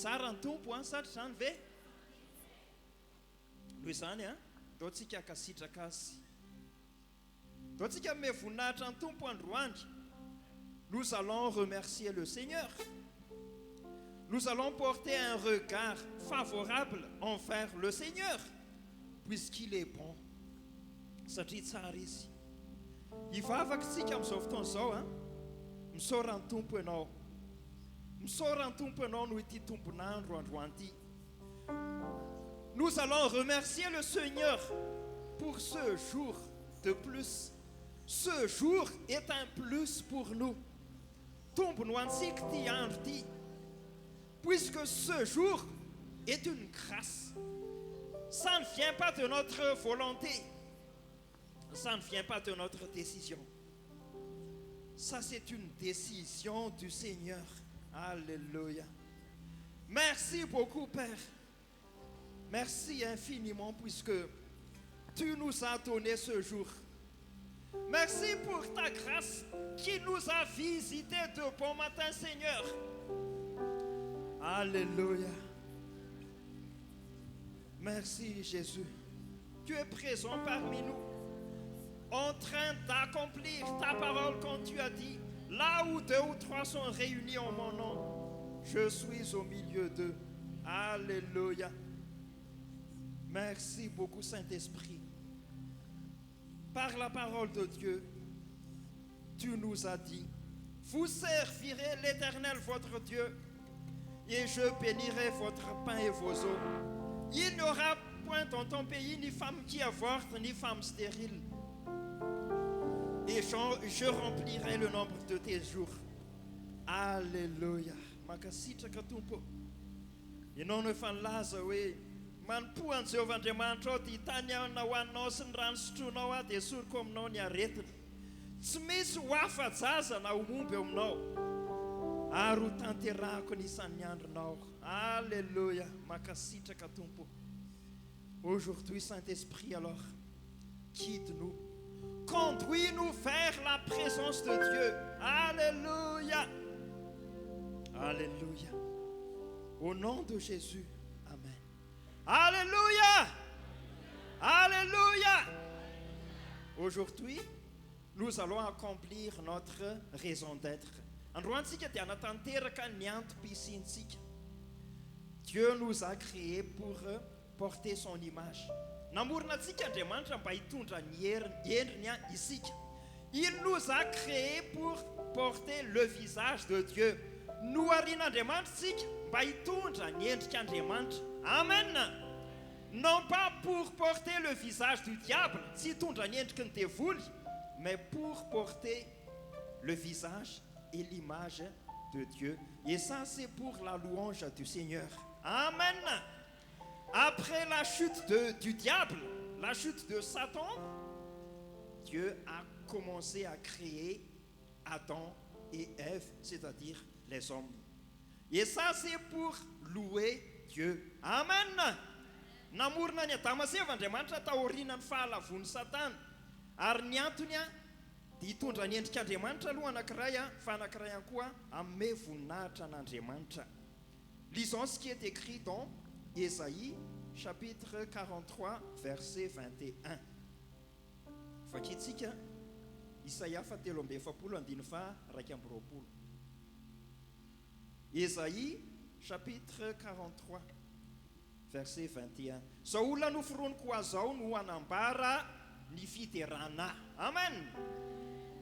tsara ny tompo an satry zany ve noho izany a daontsika akasitraka azy daontsika me voninahitra ny tompo androandry. Nous allons remercier le Seigneur. Nous allons porter un regard favorable envers le Seigneur puisqu'il est bon. Satria tsara izy. Hivavaka tsika amin'izao fotoana izao a misaora ny tompo ianao. Misaora ny tompo ianao noho ity tompon'andro androany ity. Nous allons remercier le Seigneur pour ce jour de plus. Ce jour est un plus pour nous. Tombe no antsika ty andro ty. Puisque ce jour est une grâce. Ça ne vient pas de notre volonté. Ça ne vient pas de notre décision. Ça, c'est une décision du Seigneur. Alléluia. Merci beaucoup, Père. Merci infiniment puisque tu nous as donné ce jour. Merci pour ta grâce qui nous a visités de bon matin, Seigneur. Alléluia. Merci, Jésus. Tu es présent parmi nous, en train d'accomplir ta parole quand tu as dit, là où 2 ou 3 sont réunis en mon nom, je suis au milieu d'eux. Alléluia. Merci beaucoup, Saint-Esprit. Par la parole de Dieu, tu nous as dit, vous servirez l'Éternel votre Dieu, et je bénirai votre pain et vos eaux. Il n'y aura point dans ton pays ni femme qui avorte, ni femme stérile. Et je remplirai le nombre de tes jours. Alléluia. Makasitraka tompo. Ianao no efa nilaza hoe manompo an Jehovahandriamanitra ao dia tany ana hoaninao sy ny rano sotroinao a dia soroko aminao ny aretina. Tsy misy ho afa-jaza na ho momby aminao. Ary ho tanterahako n'isan'ny andronao. Alléluia. Makasitraka tompo. Aujourd'hui, Saint-Esprit, alors, guide-nous. Conduis-nous vers la présence de Dieu. Alléluia. Alléluia. Au nom de Jésus. Amen. Alléluia. Alléluia. Aujourd'hui, nous allons accomplir notre raison d'être. Androantsika dia hanatanteraka ny antom-pisiantsika. Dieu nous a créés pour porter son image. Namorona antsika Andriamanitra mba hitondra ny endriny isika. Il nous a créés pour porter le visage de Dieu. Noharian'Andriamanitra tsika mba hitondra ny endrik'Andriamanitra. Amen. Non pas pour porter le visage du diable, tsy hitondra ny endriky ny devoly, mais pour porter le visage et l'image de Dieu. Et ça, c'est pour la louange du Seigneur. Amen. Après la chute du diable, la chute de Satan, Dieu a commencé à créer Adam et Ève, c'est-à-dire les hommes. Et ça, c'est pour louer Dieu. Amen. Namorona ny Adama sy Eva Andriamanitra taoriana ny fahalavon'ny Satana. Ary ny antony a dia hitondra ny endrik'Andriamanitra aloha anankiray a, fa anankiray ihany koa amme voninahitra an'Andriamanitra. Lisons ce qui est écrit dans Ésaïe chapitre 43 verset 21. Vakitsika Isaia 7:7. Ésaïe chapitre 43 verset 21. Zao olona noforoniko azao no hanambara ny fiterana. Amen.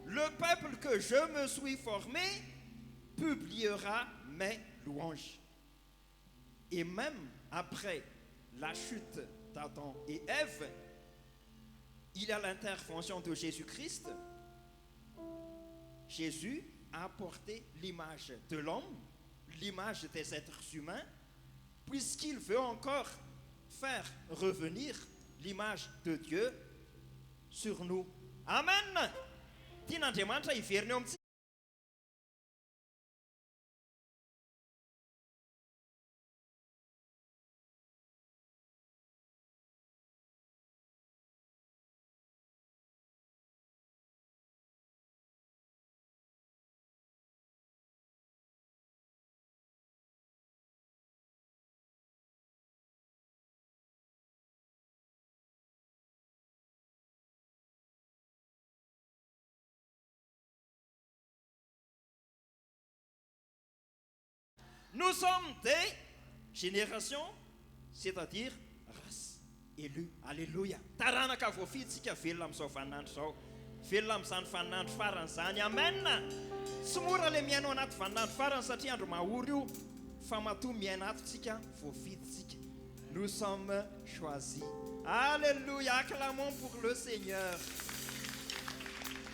Le peuple que je me suis formé publiera mes louanges. Et même après la chute d'Adam et Ève, il y a l'intervention de Jésus-Christ. Jésus a apporté l'image de l'homme, l'image des êtres humains, puisqu'il veut encore faire revenir l'image de Dieu sur nous. Amen. Tian'Andriamanitra hiverina eo amintsika. Nous sommes des générations, c'est-à-dire race élue. Alléluia. Taranaka voafitsika velona amin'izao vaninandro zao. Velona amin'izany vaninandro farany zany. Amen. Tsy mora le miaino anaty vaninandro farany satria andro mahory io fa matoa miaina atontsika voafiditsika. Nous sommes choisis. Alléluia. Acclamons pour le Seigneur.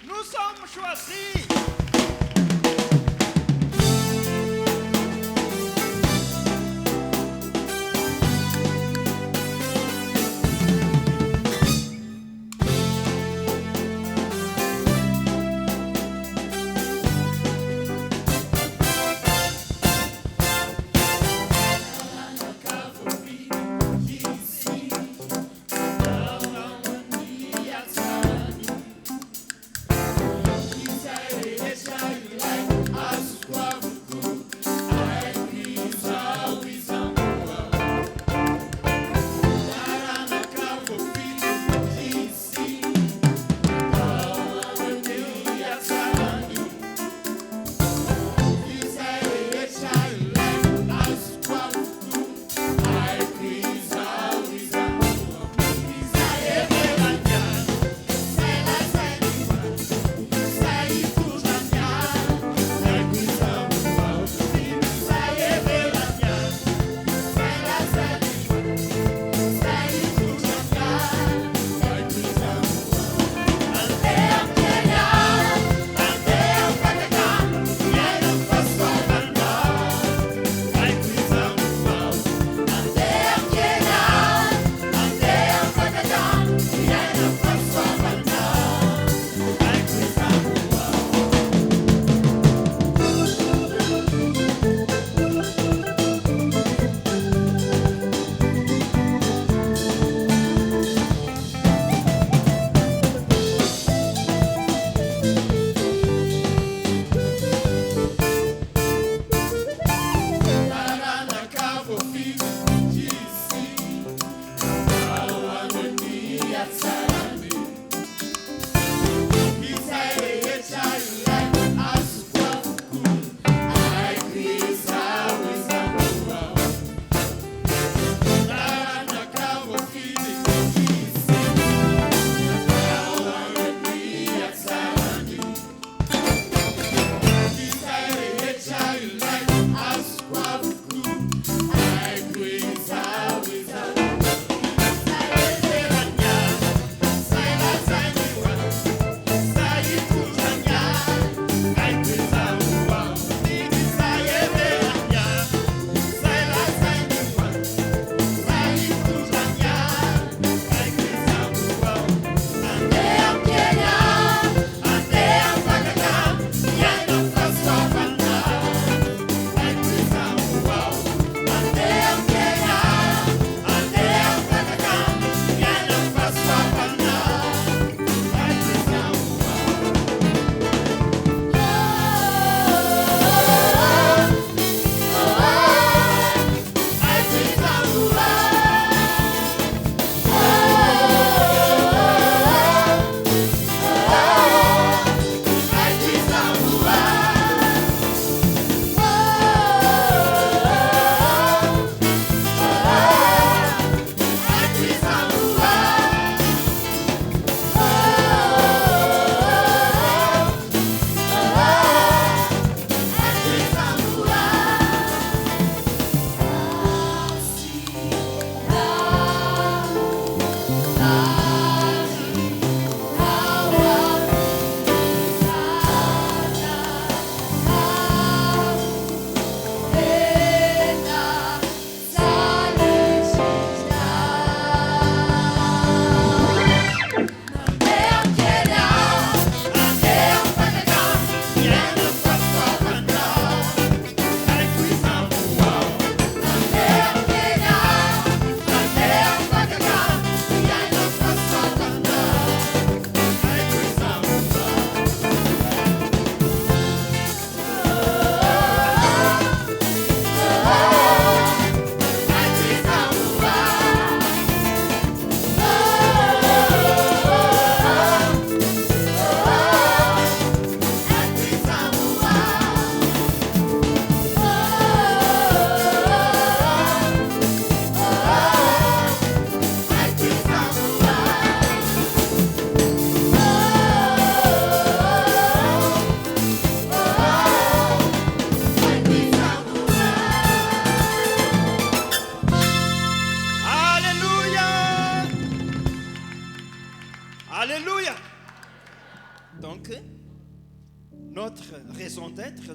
Nous sommes choisis. Yes.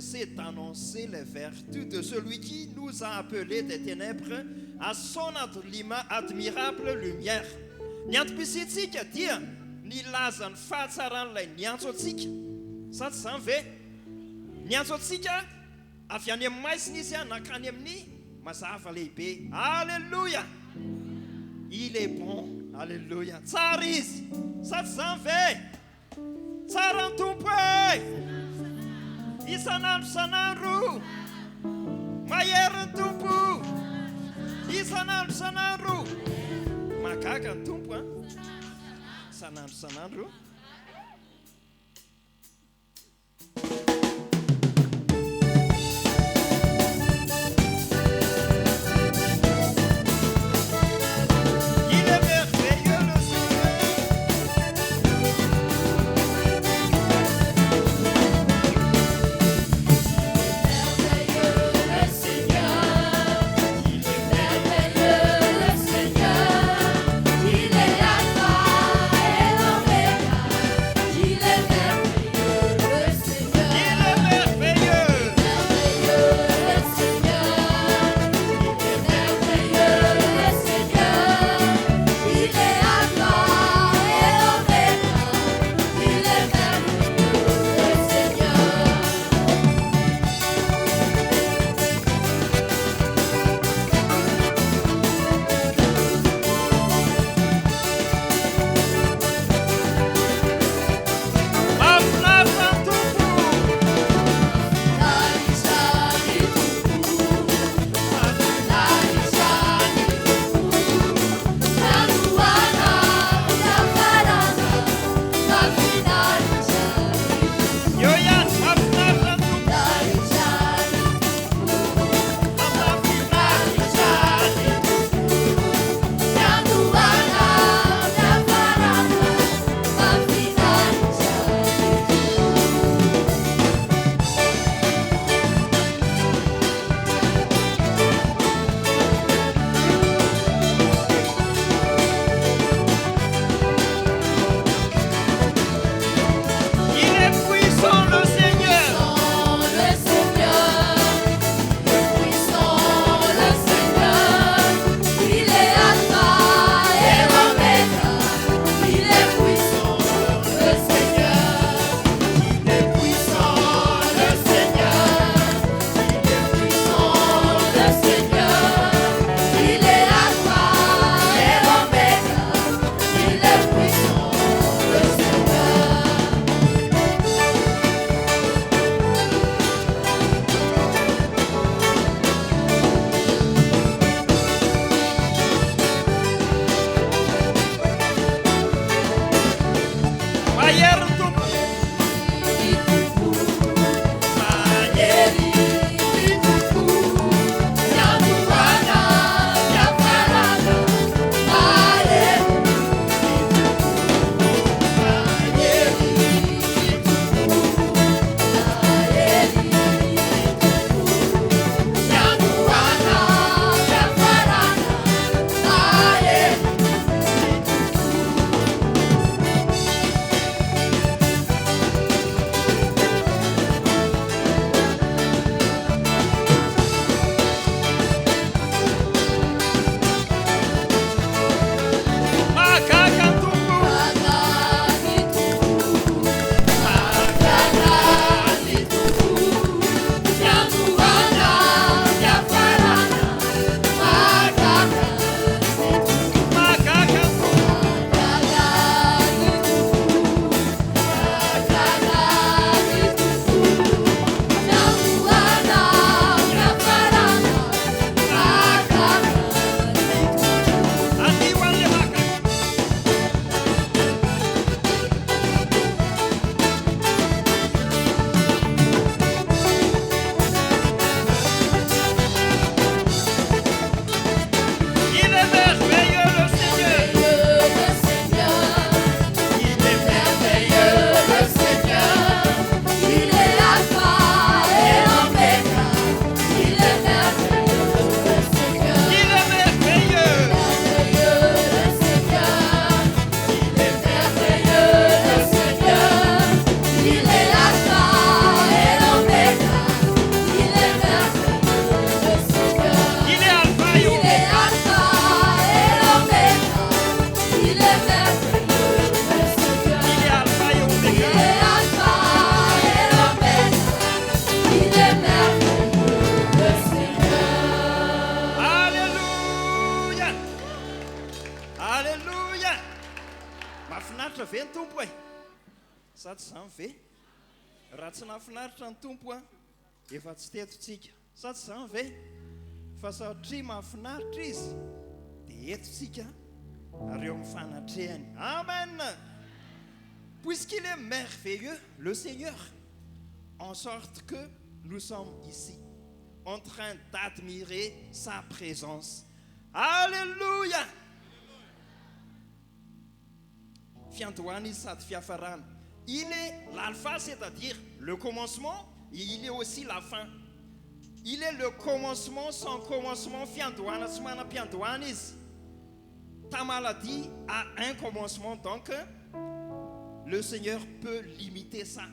c'est d'annoncer les vertus de celui qui nous a appelés des ténèbres à son admirable lumière. Niantom-pitsitsika dia nilaza ny fahatsaran'ilay niantso-tsika. Sa tsy zany ve? Niantso antsika avy any amin'ny maisiny izy nakany amin'ny mazava lehibe. Alléluia. Il est bon. Alléluia. Tsara izy. Sa tsy zany ve? Tsara ny tompo e. Isan'andro isan'andro. Mahery ny tompo. Isan'andro isan'andro. Magaga ny tompo a. Isan'andro isan'andro. Il est l'alpha et l'oméga. Sady izany ve? Raha tsy nahafinaritra ny tompo a, efa tsy tetontsika. Sady izany ve? Fa satria mahafinaritra izy, dia etontsika ary eo amin'ny fanatrehany. Amen. Puisqu'il est merveilleux, le Seigneur, en sorte que nous sommes ici, en train d'admirer sa présence. Alléluia! Fiandohany sady fiafarana. Il est l'alpha, c'est-à-dire le commencement, et il est aussi la fin. Il est le commencement sans commencement. Fiandohana tsy manam-piandohana izy. Ta maladie a un commencement, donc le Seigneur peut limiter ça.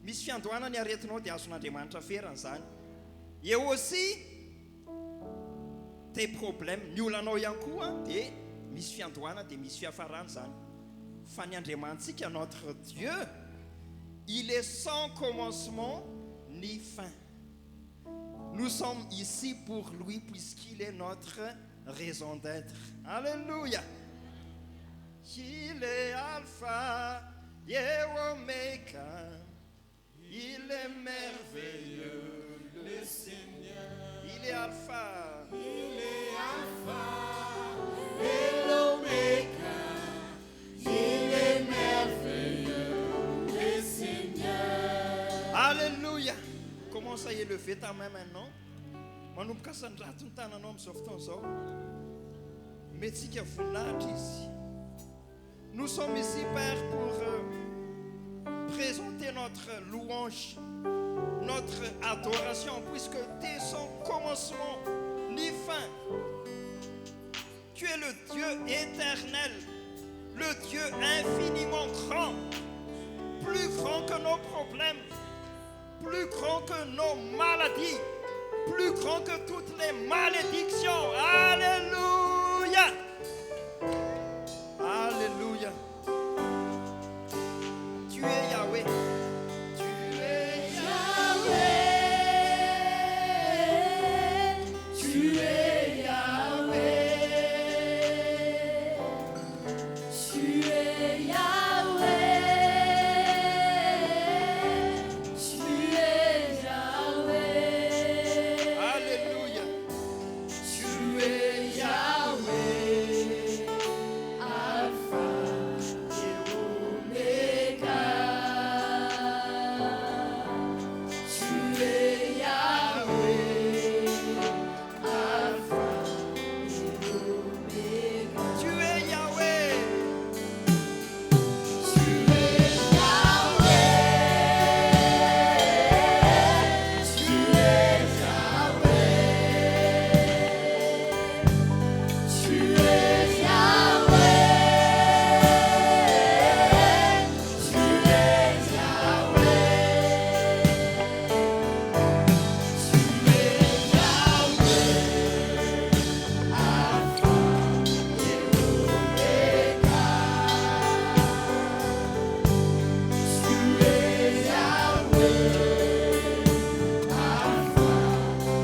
Misy fiandohana ny aretinao dia azon'Andriamanitra ferany zany. Et aussi tes problèmes, ny olanao ihany koa dia misy fiandohana dia misy fiafarana zany. Fa ny Andriamantsika, notre Dieu, il est sans commencement ni fin. Nous sommes ici pour lui puisqu'il est notre raison d'être. Alléluia. Il est Alpha et Omega. Il est merveilleux, le Seigneur. Il est Alpha. Il est Alpha et l'Oméga. Il est merveilleux, le Seigneur. Alléluia. Commence à y lever ta main maintenant. Manomboka sandrato ny tananao amin'izao fotoana izao. Mentsika voninahitra izy. Nous sommes ici, Père, pour présenter notre louange, notre adoration, puisque tu es sans commencement ni fin. Tu es le Dieu éternel, le Dieu infiniment grand, plus grand que nos problèmes, plus grand que nos maladies, plus grand que toutes les malédictions. Alléluia! Alléluia! Tu es Yahweh. Tu es Yahweh. Tu es Yahweh. Tu es Yahweh. Tu es Yahweh. Alléluia. Tu es Yahweh. Alpha et Oméga. Tu es Yahweh. Alpha et Oméga. Tu es Yahweh. Tu es Yahweh. Tu es Yahweh. Tu es Yahweh. Tu es Yahweh. Alpha et Oméga. Tu es Yahweh. Alpha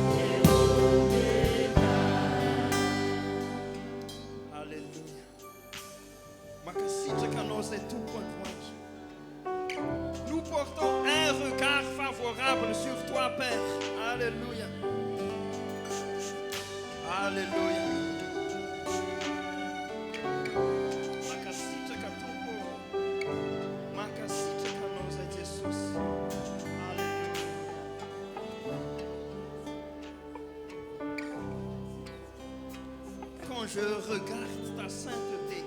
et Oméga. Alléluia. Makasitraka anao izay tompo androany. Nous portons un regard favorable sur toi, Père. Alléluia. Alléluia. Makasitraka tompo. Makasitraka anao izay Jesosy. Alléluia. Quand je regarde ta sainteté,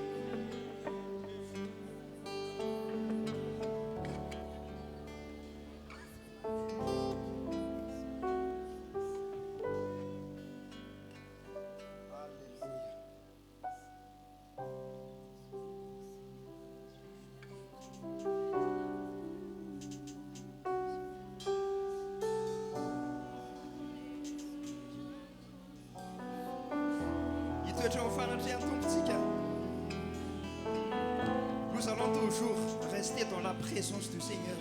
nous allons toujours rester dans la présence du Seigneur.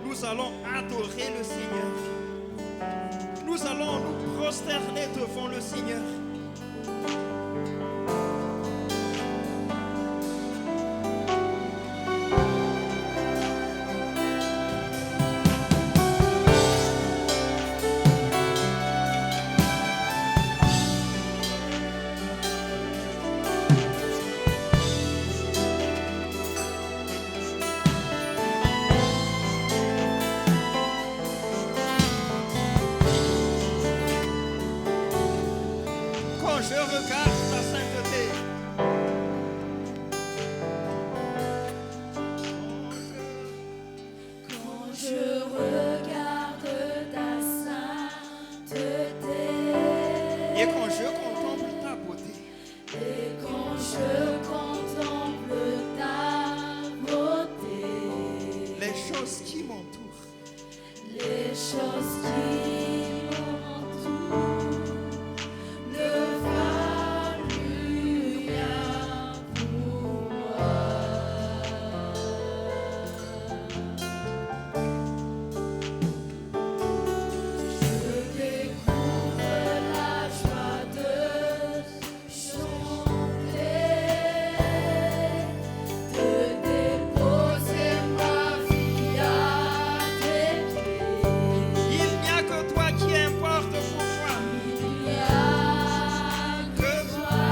Nous allons adorer le Seigneur. Nous allons nous prosterner devant le Seigneur. je regarde ta sainteté, Quand je regarde ta sainteté, et quand je contemple ta beauté, et quand je contemple ta beauté, les choses qui m'entourent, les choses qui m'entourent ne valent rien pour moi. Je découvre la joie de chanter, de déposer ma vie à tes pieds. il n'y a que toi qui importe pour moi. Il n'y a que toi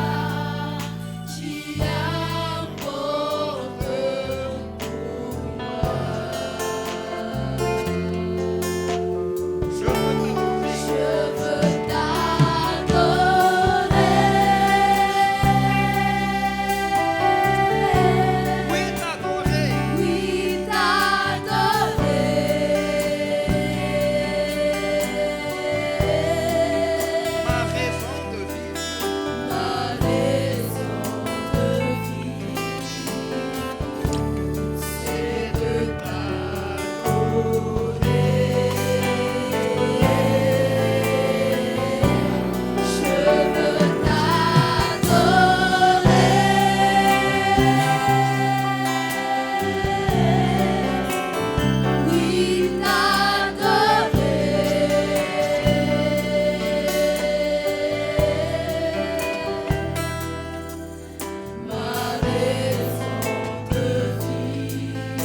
qui importe pour moi. Je veux t'adorer. Je veux t'adorer. Oui, t'adorer. Oui, t'adorer. Ma raison de vivre, Ma raison de vivre, c'est de t'adorer. Je veux t'adorer. Oui, t'adorer. Ma raison de vivre,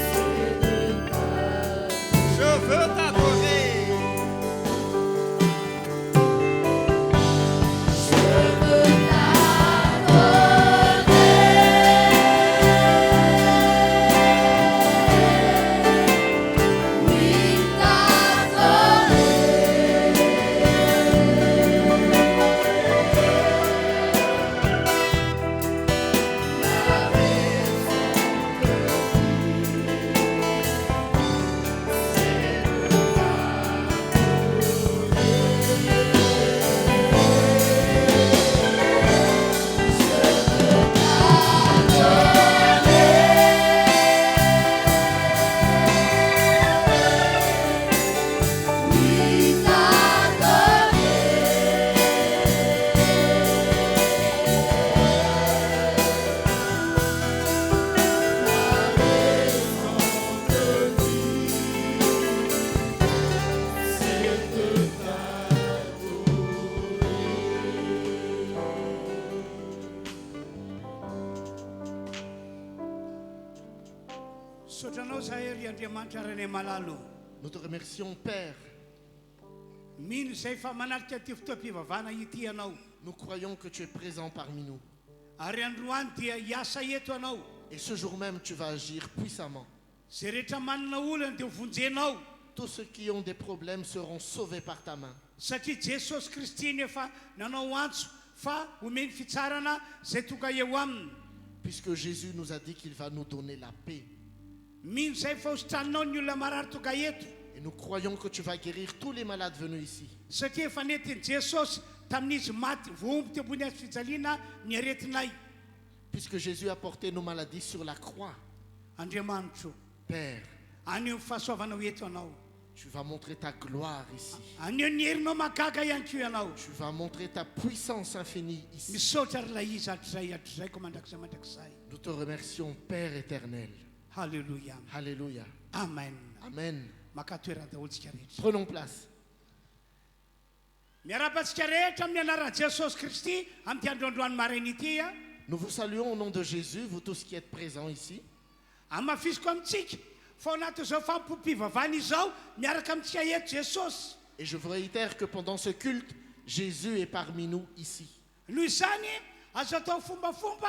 c'est de t'adorer. je veux t'adorer. Je veux t'adorer. Oui, Sotrano saeri andriamanitra malalo. Nous te remercions, Père. Mino izay fa manalika ty fotoam-pivavahana ity anao. Nous croyons que tu es présent parmi nous. Ary androany dia hiasa eto anao. Et ce jour même, tu vas agir puissamment. Zay rehetra manana olana dia vonjenao. Tous ceux qui ont des problèmes seront sauvés par ta main. Satria Jesosy Kristy iny efa nanao antso fa omeny fitsarana zay tonga eo aminy. Puisque Jésus nous a dit qu'il va nous donner la paix. Mino zay fa hositraninao ny olona marary tonga eto. Et nous croyons que tu vas guérir tous les malades venus ici. Satria efa netiny Jesosy tamin'izy maty vohomby teo ambony azy fijaliana ny aretinay. Puisque Jésus a porté nos maladies sur la croix. Andriamanitro, Père, anio ny fahasoavanao eto anao. tu vas montrer ta gloire ici. Anio ny herinao magaga ihany ko ianao. Tu vas montrer ta puissance infinie ici. Misaotra ary lay izy hatrizay ko mandrakizay. Nous te remercions, Père éternel. Halleluja. Alléluia. Amen. Amen. Makatoerana daholo tsika rehetra. Prenons place. Miarabantsika rehetra amin'ny anaran'i Jesosy Kristy amin'ity androandroany maraina ity a. Nous vous saluons au nom de Jésus, vous tous qui êtes présents ici. Amafisiko amintsika fa ao anaty izao fampim-pivavahana izao miaraka amintsika eto Jesosy. Et je vous réitère que pendant ce culte, Jésus est parmi nous ici. Noho izany azo atao fombafomba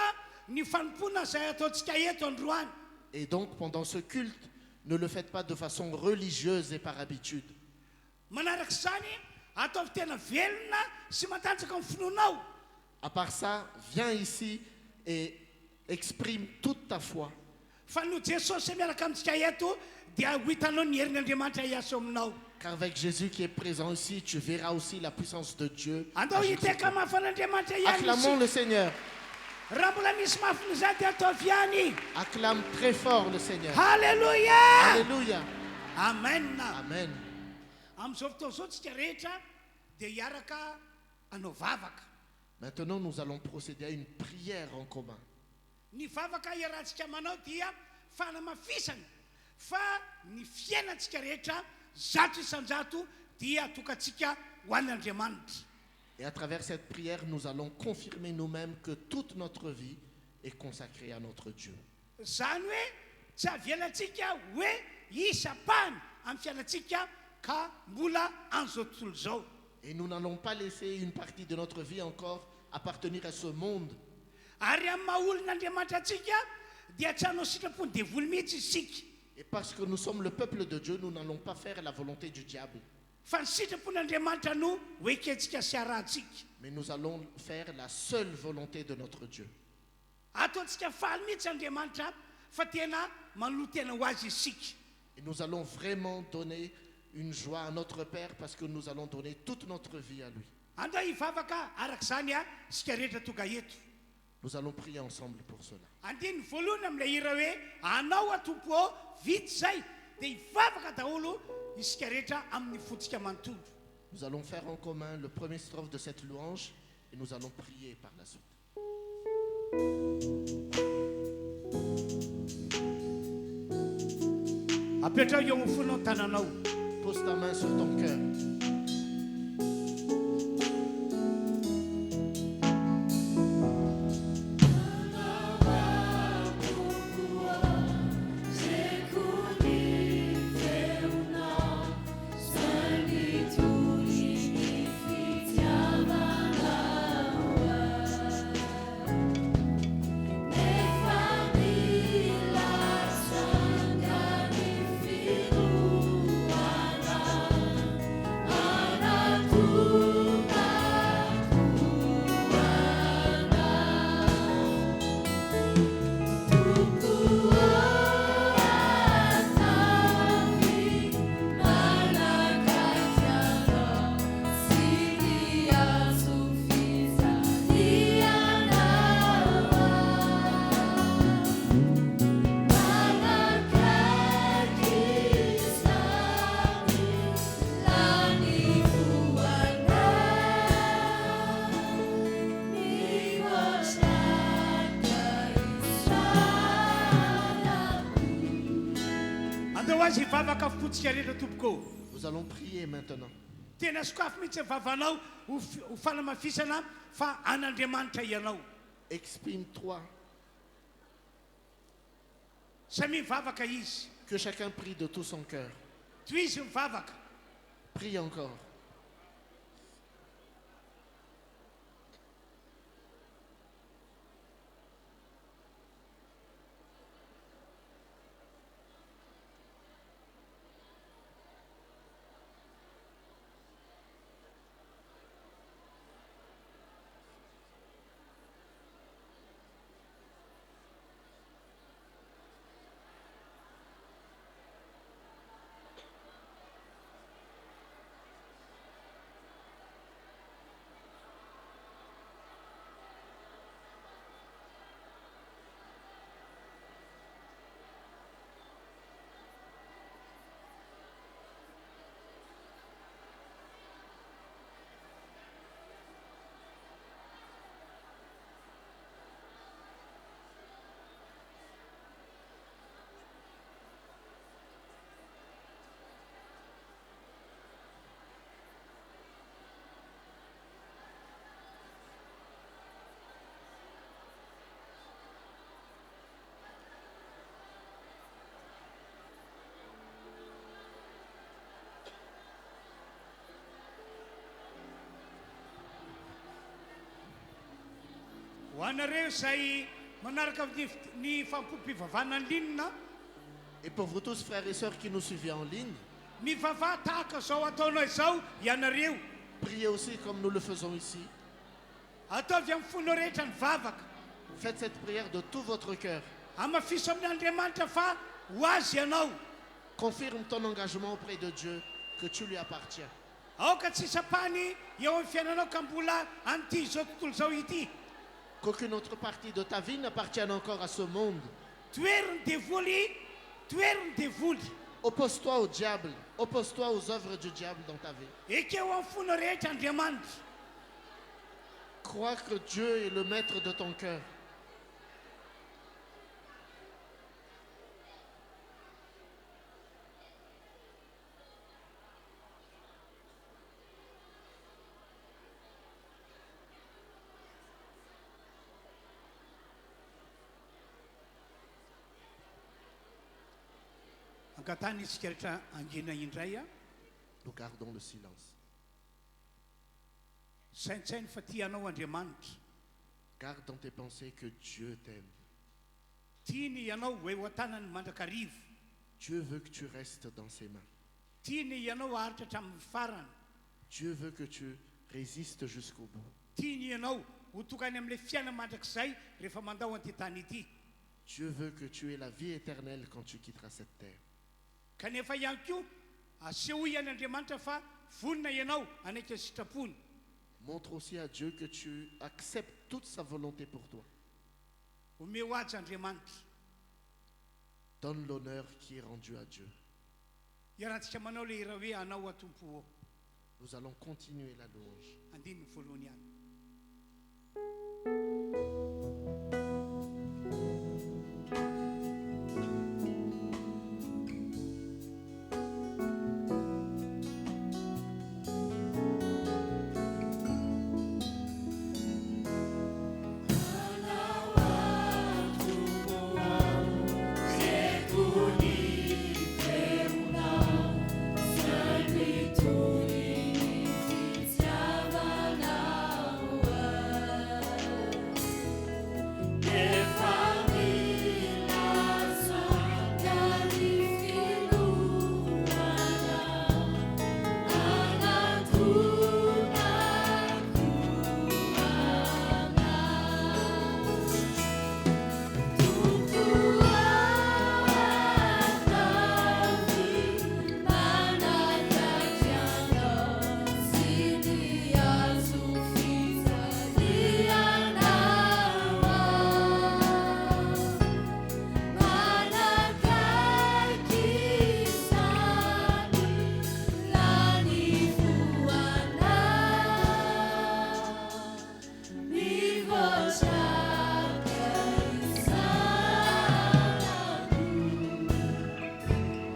ny fanompona izay ataontsika eto androany. Et donc, pendant ce culte, ne le faites pas de façon religieuse et par habitude. Manaraka izany ataovy tena velona sy matanjaka amin'ny finoanao. À part ça, viens ici et exprime toute ta foi. Fa no Jesosy miaraka amintsika eto dia ho hitanao ny herin'Andriamanitra hiasa aminao. Car avec Jésus qui est présent ici, tu verras aussi la puissance de Dieu. Andao hiteka mafan'Andriamanitra ihany Acclamons izy. le Seigneur. Raha mbola misy mafiny zany dia ataovy ihany. Acclame très fort le Seigneur. Halleluja. Alléluia. Amen. Amen. Amin'izao fotoana izao tsika rehetra dia hiaraka anao vavaka. Maintenant, nous allons procéder à une prière en commun. Ny vavaka iarahantsika manao dia fanamafisana fa ny fiainantsika rehetra zato isanjato dia tokantsika ho an'Andriamanitra. Et à travers cette prière, nous allons confirmer nous-mêmes que toute notre vie est consacrée à notre Dieu. Zany hoe tsy avelantsika hoe isapahana amin'ny fiainantsika ka mbola an'izao tontolo izao. Et nous n'allons pas laisser une partie de notre vie encore appartenir à ce monde. Ary amin'ny maha-olon'Andriamanitra antsika dia tsy hanao sitrapony devoly mihitsy isika. Et parce que nous sommes le peuple de Dieu, nous n'allons pas faire la volonté du diable. Fa ny sitrapon'Andriamanitra no ho ekentsika sy arahantsika. Mais nous allons faire la seule volonté de notre Dieu. Ataontsika faly mihitsy Andriamanitra fa tena manohy tena ho azy isika. Et nous allons vraiment donner une joie à notre Père parce que nous allons donner toute notre vie à lui. Andao hivavaka arak'izany sika rehetra tonga eto. Nous allons prier ensemble pour cela. Andiny voalohany amin'ilay hira hoe anao atompo ao vitsy zay dia hivavaka daholo isika rehetra amin'ny fotsika manontolo. Nous allons faire en commun le premier strophe de cette louange et nous allons prier par la suite. Apetrao eo amin'ny fonao ny tananao. Pose ta main sur ton cœur. Nous allons prier maintenant. Tena sokafo mihitsy vavanao ho fanamafisana fa an'Andriamanitra ianao. Exprime-toi. Samy mivavaka izy. Que chacun prie de tout son cœur. Toy izy mivavaka. Prie encore. Ho anareo izay manaraka ny fampompivavahana ny linina. Et pour vous tous, frères et sœurs qui nous suivez en ligne, Mivavaha tahaka izao ataonao izao ianareo. Priez aussi comme nous le faisons ici. ataovy amin'ny fonao rehetra ny vavaka Faites cette prière de tout votre cœur. amafiso amin'Andriamanitra fa ho azy ianao Confirme ton engagement auprès de Dieu que tu lui appartiens. aoka tsy sapany eo amin'ny fiainanao ka mbola an'ity izao tontolo zao ity Qu'aucune autre partie de ta vie n'appartienne encore à ce monde. toeriny devoly Oppose-toi au diable. Oppose-toi aux œuvres du diable dans ta vie. ekeo amin'ny fonao rehetra Andriamanitra Crois que Dieu est le maître de ton cœur. ankatany isika rehetra angina indray a Nous gardons le silence. saintsainy fa tia anao Andriamanitra Garde dans tes pensées que Dieu t'aime. tiany ianao hoe ho an-tanany mandrakarivo Dieu veut que tu restes dans ses mains. tiany ianao aharitra hatramin'ny farany Dieu veut que tu résistes jusqu'au bout. tiany ianao ho tokany amin'ilay fiaina mandrakizay rehefa mandao an'ity tany ity Dieu veut que tu aies la vie éternelle quand tu quitteras cette terre. kanefa ihany koa asehoy an'Andriamanitra fa vonina ianao anaika sitrapony Montre aussi à Dieu que tu acceptes toute sa volonté pour toi. ome ho azy Andriamanitra Donne l'honneur qui est rendu à Dieu. iarahantsika manao le raha hoe anao atompo ao Nous allons continuer la louange. andininy voalohany any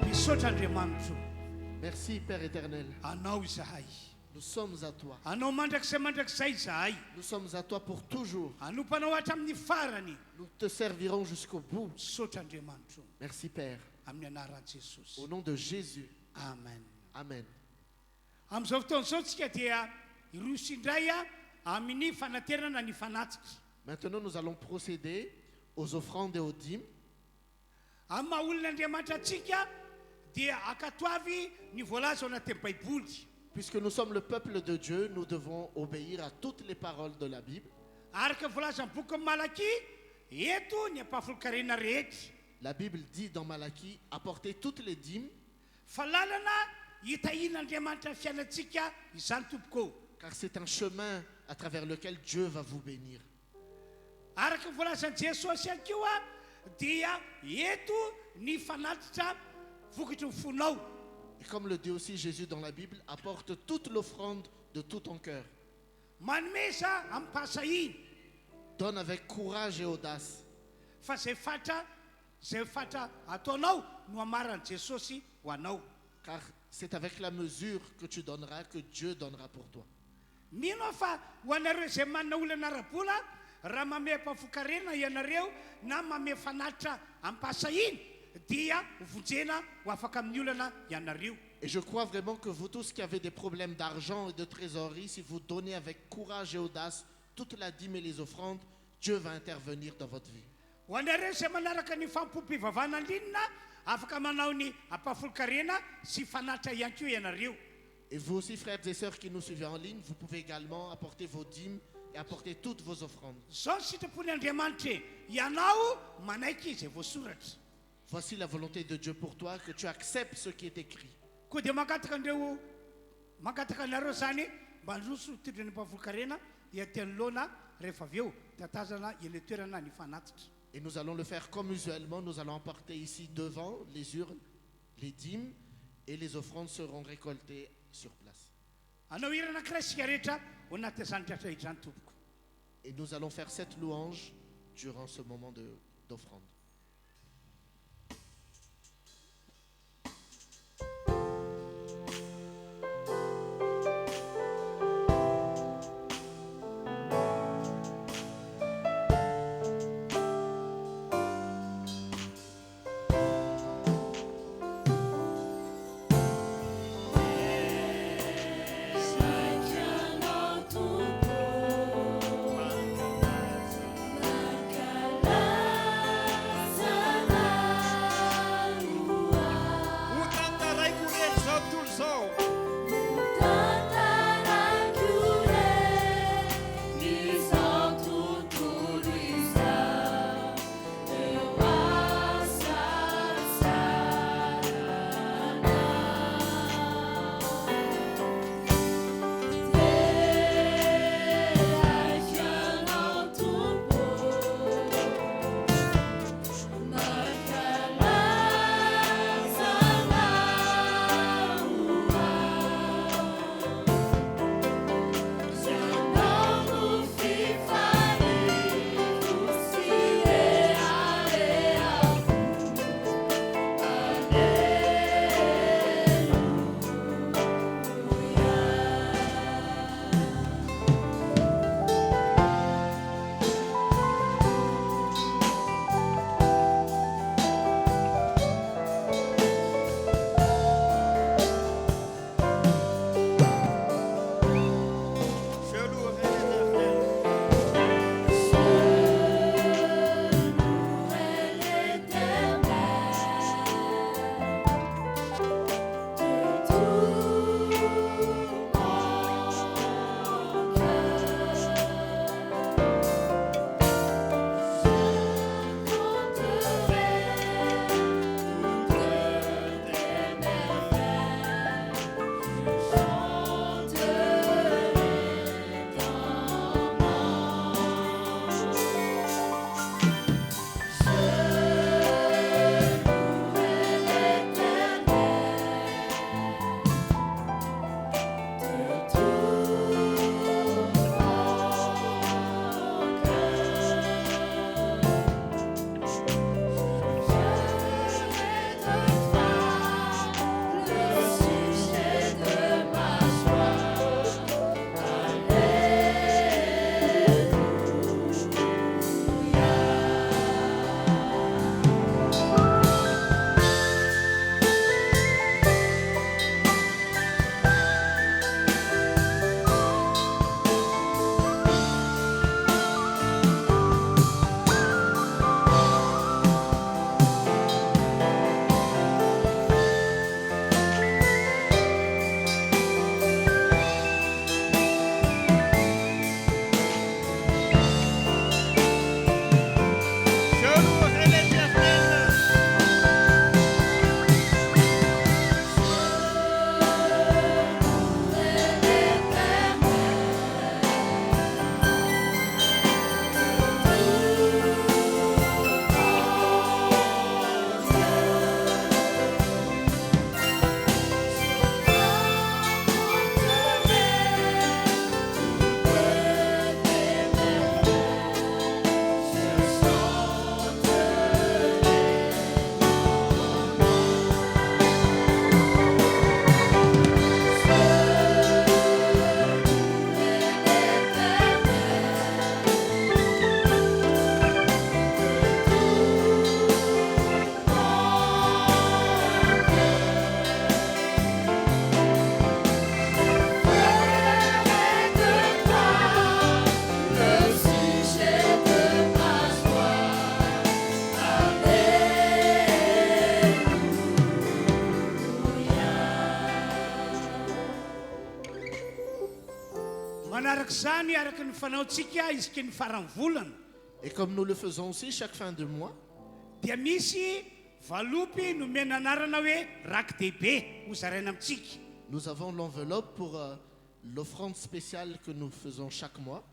misaotra Andriamanitra Merci Père éternel. anao izahay Nous sommes à toi. anao mandrakizay izahay Nous sommes à toi pour toujours. anompanao hatramin'ny farany Nous te servirons jusqu'au bout. misaotra Andriamanitra Merci Père. amin'ny anaran'i Jesosy Au nom de Jésus. amen Amen. amin'izao fotoana izao tsika dia iroso indray a amin'ny fanaterana ny fanatsika Maintenant, nous allons procéder aux offrandes et aux dîmes. amin'ny maha olon'Andriamanitra atsika dia akatoavy ny voalaza ao anatin'ny baiboly Puisque nous sommes le peuple de Dieu, nous devons obéir à toutes les paroles de la Bible. araka voalaza ny boky Malaky eto ny ampahafolokarena rehetra La Bible dit dans Malachie, apportez toutes les dîmes, fa lalana hitahin'Andriamanitra ny fiainantsika izany tompoko car c'est un chemin à travers lequel Dieu va vous bénir. araka voalazan'i Jesosy ihany koa dia eto ny fanatitra vokatry ny fonao Et comme le dit aussi Jésus dans la Bible, apporte toute l'offrande de tout ton cœur. manome za amin'ny mpahasahiny Donne avec courage et audace, fa zay fatra ataonao no amaran'i Jesosy ho anao car c'est avec la mesure que tu donneras que Dieu donnera pour toi. mino fa ho anareo izay manana olana ara-bola raha mame mpafokarena ianareo na mame fanatitra amin'ny mpahasahiny dia hovonjena ho afaka amin'ny olana ianareo Et je crois vraiment que vous tous qui avez des problèmes d'argent et de trésorerie, si vous donnez avec courage et audace toute la dîme et les offrandes, Dieu va intervenir dans votre vie. ho anareo izay manaraka ny fampom-pivavahana andrinina afaka manao ny ampahafolokarena sy fanatitra ihany koa ianareo Et vous aussi, frères et sœurs qui nous suivez en ligne, vous pouvez également apporter vos dîmes et apporter toutes vos offrandes. zao ny sitrapony Andriamanitra ianao manaiky izay voasoratra. Voici la volonté de Dieu pour toi, que tu acceptes ce qui est écrit. Koa dia mangataka anareo zany mba androso tindrony mpavokarena iatian'loana rehefa avy eo tatazana ilay toerana ny fanatitra. Et nous allons le faire comme usuellement. Nous allons emporter ici devant les urnes, les dîmes, et les offrandes seront récoltées sur place. Anao hira anankiray sika rehetra ao anaty zany tratra izany tompoko. Et nous allons faire cette louange durant ce moment d'offrande. Mancala Manarak'izany araka ny fanaontsika isika ny farany volana Et comme nous le faisons aussi chaque fin de mois, dia misy valopy nomena anarana hoe raky dehibe ho zaraina amintsika. nous avons l'enveloppe pour l'offrande spéciale que nous faisons chaque mois.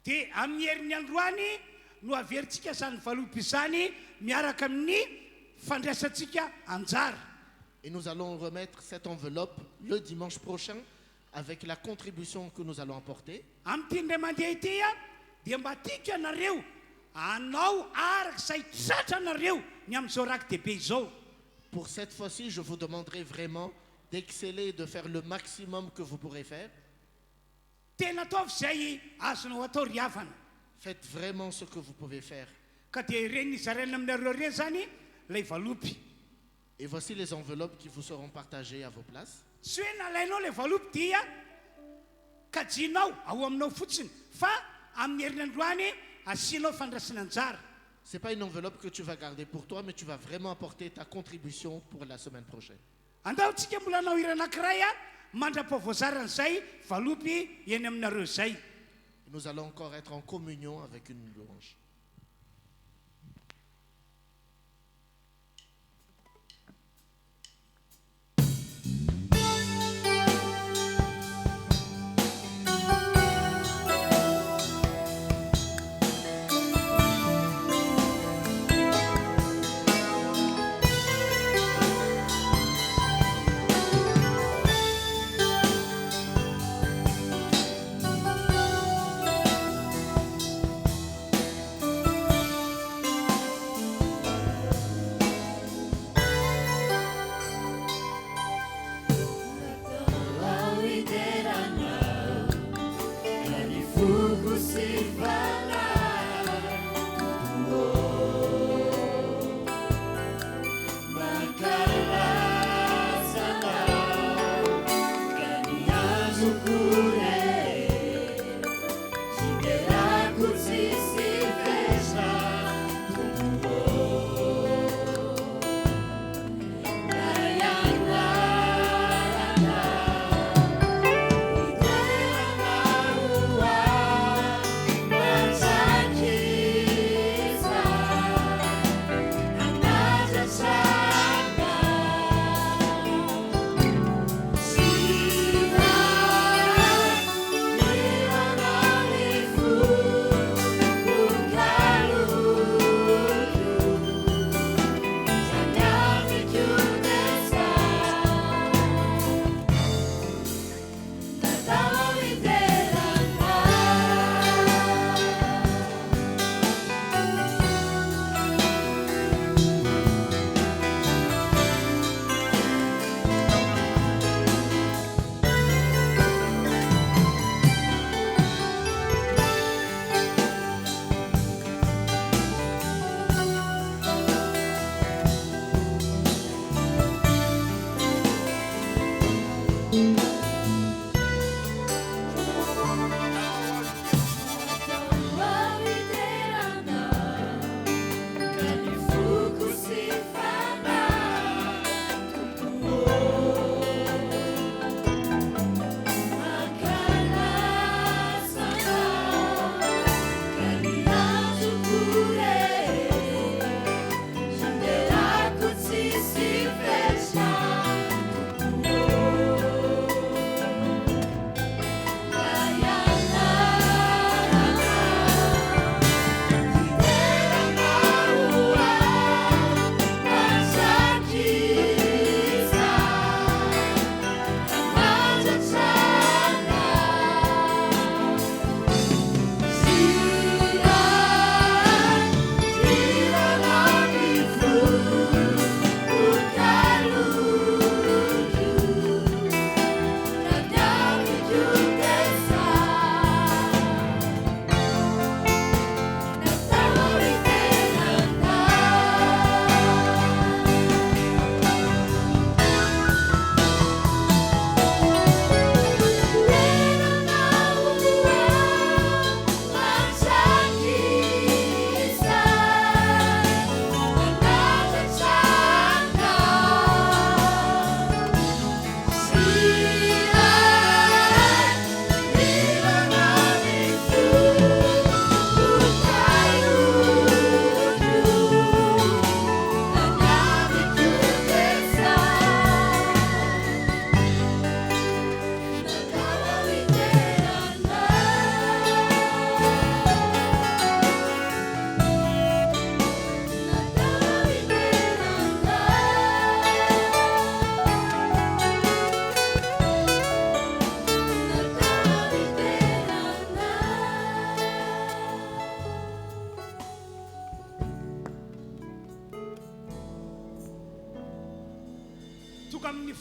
Dia amin'ny herin'ny androany no averintsika zany valopy izany miaraka amin'ny fandraisantsika anjara. Et nous allons remettre cette enveloppe le dimanche prochain avec la contribution que nous allons apporter. Amin'ity indray mandeha ity dia mba tiako ianareo anao arak'izay tratra anareo ny amin'izao raky dehibe izao. Pour cette fois-ci, je vous demanderai vraiment d'exceller et de faire le maximum que vous pourrez faire. Tena ataovy izay azonao atao ry havana. Faites vraiment ce que vous pouvez faire. Ka dia ireny zaraina aminareo ireny zany ilay valopy. Et voici les enveloppes qui vous seront partagées à vos places. Tsy hoe nalainao ilay valopy dia kajianao ao aminao fotsiny fa amin'ny herin'ny androany asianao fandraisana anjara. Ce n'est pas une enveloppe que tu vas garder pour toi, mais tu vas vraiment apporter ta contribution pour la semaine prochaine. Andaontsika mbola anao hira anankiray mandra-pavoazaran'izay valopy eny aminareo izay. Nous allons encore être en communion avec une louange.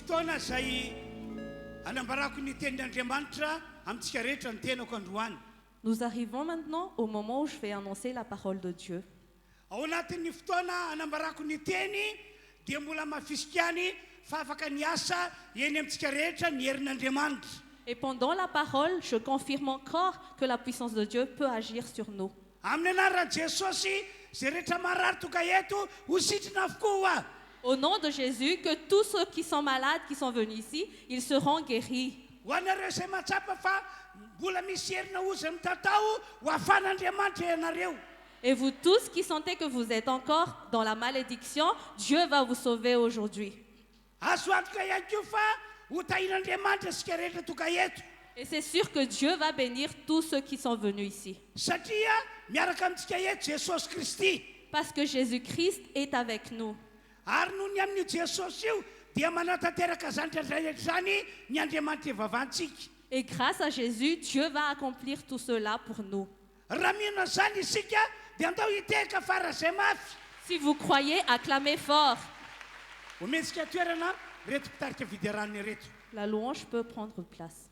fotoana izay anambarako ny tenin'Andriamanitra amintsika rehetra ny tenako androany. Nous arrivons maintenant au moment où je vais annoncer la parole de Dieu. Ao anatin'ny fotoana anambarako ny teny dia mbola mafisikany fa afaka niasa eny amintsika rehetra ny herin'Andriamanitra. Et pendant la parole, je confirme encore que la puissance de Dieu peut agir sur nous. Amin'ny anaran'i Jesosy zay rehetra marary toka eto ho sitrina avokoa. Au nom de Jésus, que tous ceux qui sont malades, qui sont venus ici, ils seront guéris. Ho anareo izay matsapa fa mbola misy herina ozy mitatao ho afan'Andriamanitra ianareo. Et vous tous qui sentez que vous êtes encore dans la malédiction, Dieu va vous sauver aujourd'hui. Azo antoka ihany koa fa ho tahin'Andriamanitra isika rehetra toka eto. Et c'est sûr que Dieu va bénir tous ceux qui sont venus ici. Satria miaraka amintsika eto Jesosy Kristy. Parce que Jésus-Christ est avec nous. Ary noho ny amin'io Jesosy io dia manatanteraka zanitra rehetra zany ny Andriamanitra ivavantsika. Et grâce à Jésus, Dieu va accomplir tout cela pour nous. Raha mino zany isika dia andao hiteka fara zay mafy. Si vous croyez, acclamez fort. Ometsika toerana reto mpitarika fiderany reto. La louange peut prendre place.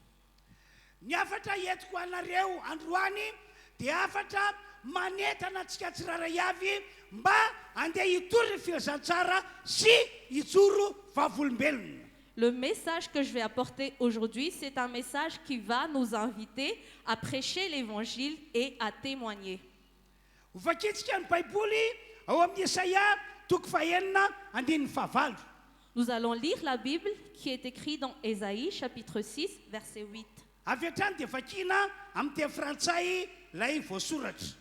Ny afatra entiko anareo androany dia afatra manentana antsika tsirairay avy mba andeha hitory ny filazantsara sy hijoro vavolombelona. Le message que je vais apporter aujourd'hui, c'est un message qui va nous inviter à prêcher l'évangile et à témoigner. Vakitsika ny Baiboly ao amin'ny Isaia toko fahenina andininy fahavalo. Nous allons lire la Bible qui est écrite dans Ésaïe chapitre 6, verset 8. Avy hatrany dia vakina amin'ny teny frantsay lay voasoratra.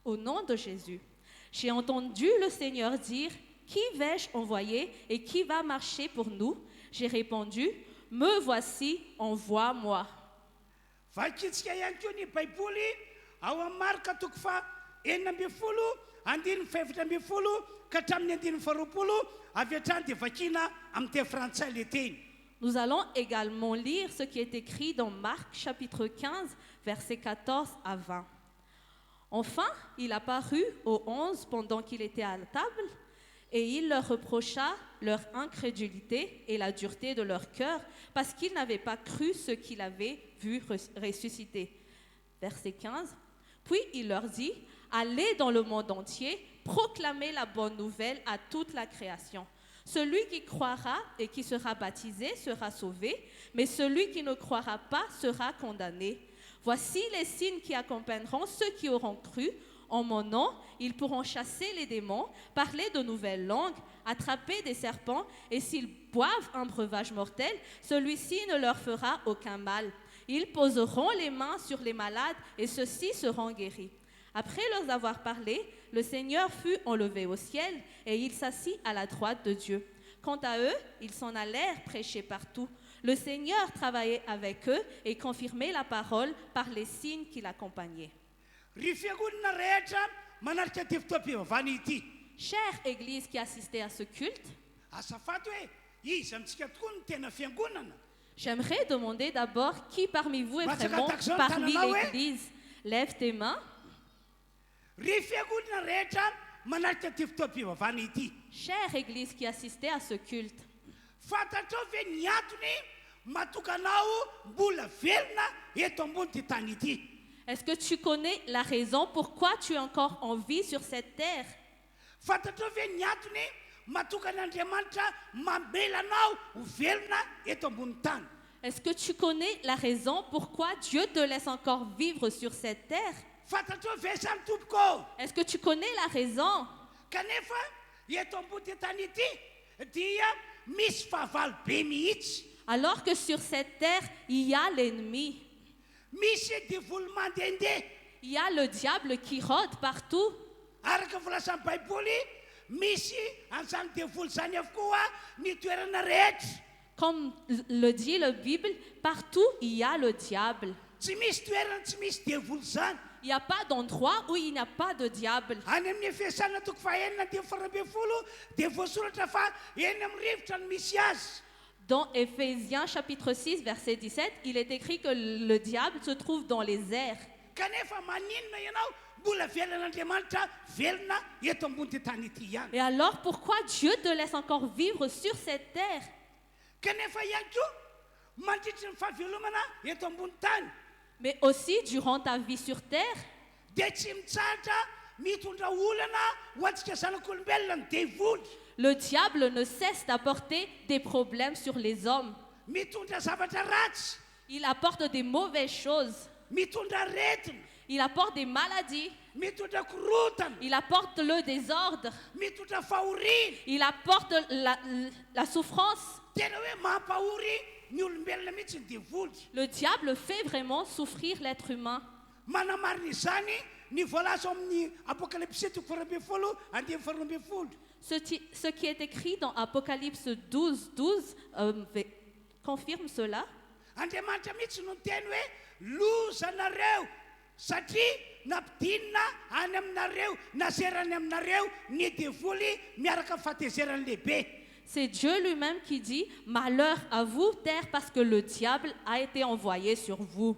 Au nom de Jésus, j'ai entendu le Seigneur dire, qui vais-je envoyer et qui va marcher pour nous? J'ai répondu, me voici, envoie-moi. Vakitsika ihany koa ny Baiboly ao amin'ny Marka toko fa enina ambin'ny folo andininy faefatra ambin'ny folo ka hatramin'ny andininy faharoapolo avy hatrany dia vakina amin'ny teny frantsay le teny. Nous allons également lire ce qui est écrit dans Marc chapitre 15, versets 14 à 20. Enfin, il apparut aux 11 pendant qu'il était à la table, et il leur reprocha leur incrédulité et la dureté de leur cœur, parce qu'ils n'avaient pas cru ce qu'il avait vu ressusciter. Verset 15. Puis il leur dit, allez dans le monde entier, proclamez la bonne nouvelle à toute la création. Celui qui croira et qui sera baptisé sera sauvé, mais celui qui ne croira pas sera condamné. Voici les signes qui accompagneront ceux qui auront cru. En mon nom, ils pourront chasser les démons, parler de nouvelles langues, attraper des serpents, et s'ils boivent un breuvage mortel, celui-ci ne leur fera aucun mal. Ils poseront les mains sur les malades, et ceux-ci seront guéris. Après leur avoir parlé, le Seigneur fut enlevé au ciel, et il s'assit à la droite de Dieu. Quant à eux, ils s'en allèrent prêcher partout. Le Seigneur travaillait avec eux et confirmait la parole par les signes qui l'accompagnaient. Ry fiangonana rehetra manarika ty fotoam-pivavana ity. Chère Église qui assistait à ce culte, Azafady hoe iza amintsika tokoa ny tena fiangonana. j'aimerais demander d'abord qui parmi vous est Matsaka vraiment takzao parmi tanana hoe. l'Église. Lève tes mains. Ry fiangonana rehetra manarika ty fotoam-pivavana ity. Chère Église qui assistait à ce culte, Fantatrao ve ny antony matokanao mbola velona eto ambony ty tany ity. est-ce que tu connais la raison pourquoi tu es encore en vie sur cette terre? Fantatrao ve ny antony matokan'Andriamanitra mamelanao ho velona eto ambony tany. Est-ce que tu connais la raison pourquoi Dieu te laisse encore vivre sur cette terre? Fantatrao ve zany tompoko. Est-ce que tu connais la raison? Kanefa eto ambony ty tany ity dia misy fahavalo be mihitsy. Alors que sur cette terre, il y a l'ennemi. Misy devoly mandehandeha. Il y a le diable qui rôde partout. Araka volasany Baiboly misy an'izany devoly zany avokoa ny toerana rehetra. Comme le dit la Bible, partout il y a le diable. Tsy misy toerana tsy misy devoly zany. Il n'y a pas d'endroit où il n'y a pas de diable. Any amin'ny Efesana toko fahenina dia faharoapolo folo dia voasoratra fa eny amin'ny rivotra no misy azy. Dans Éphésiens chapitre 6, verset 17, il est écrit que le diable se trouve dans les airs. Kanefa maninona ianao mbola velan'Andriamanitra velona eto ambony ty tany ity ihany. Et alors pourquoi Dieu te laisse encore vivre sur cette terre? kanefa ihany koa mandritry ny fahavelomana eto ambony tany Mais aussi, durant ta vie sur terre, dia tsy mitsahatra mitondra olana ho antsika zanak'olombelona ny devoly le diable ne cesse d'apporter des problèmes sur les hommes. mitondra zavatra ratsy Il apporte des mauvaises choses. mitondra aretina Il apporte des maladies. mitondra korotana Il apporte le désordre. mitondra fahoriana Il apporte la souffrance. tena hoe mampahory ny olombelona mihitsy ny devoly Le diable fait vraiment souffrir l'être humain. manamarina izany ny voalaza amin'ny apokalypsy 2:12 Ce qui est écrit dans Apocalypse 12, confirme cela. andriamanitra mihitsy no teny hoe lozanareo satria nampidinina any aminareo nazerany aminareo ny devoly miaraka fahatezerany lehibe C'est Dieu lui-même qui dit « Malheur à vous, terre, parce que le diable a été envoyé sur vous.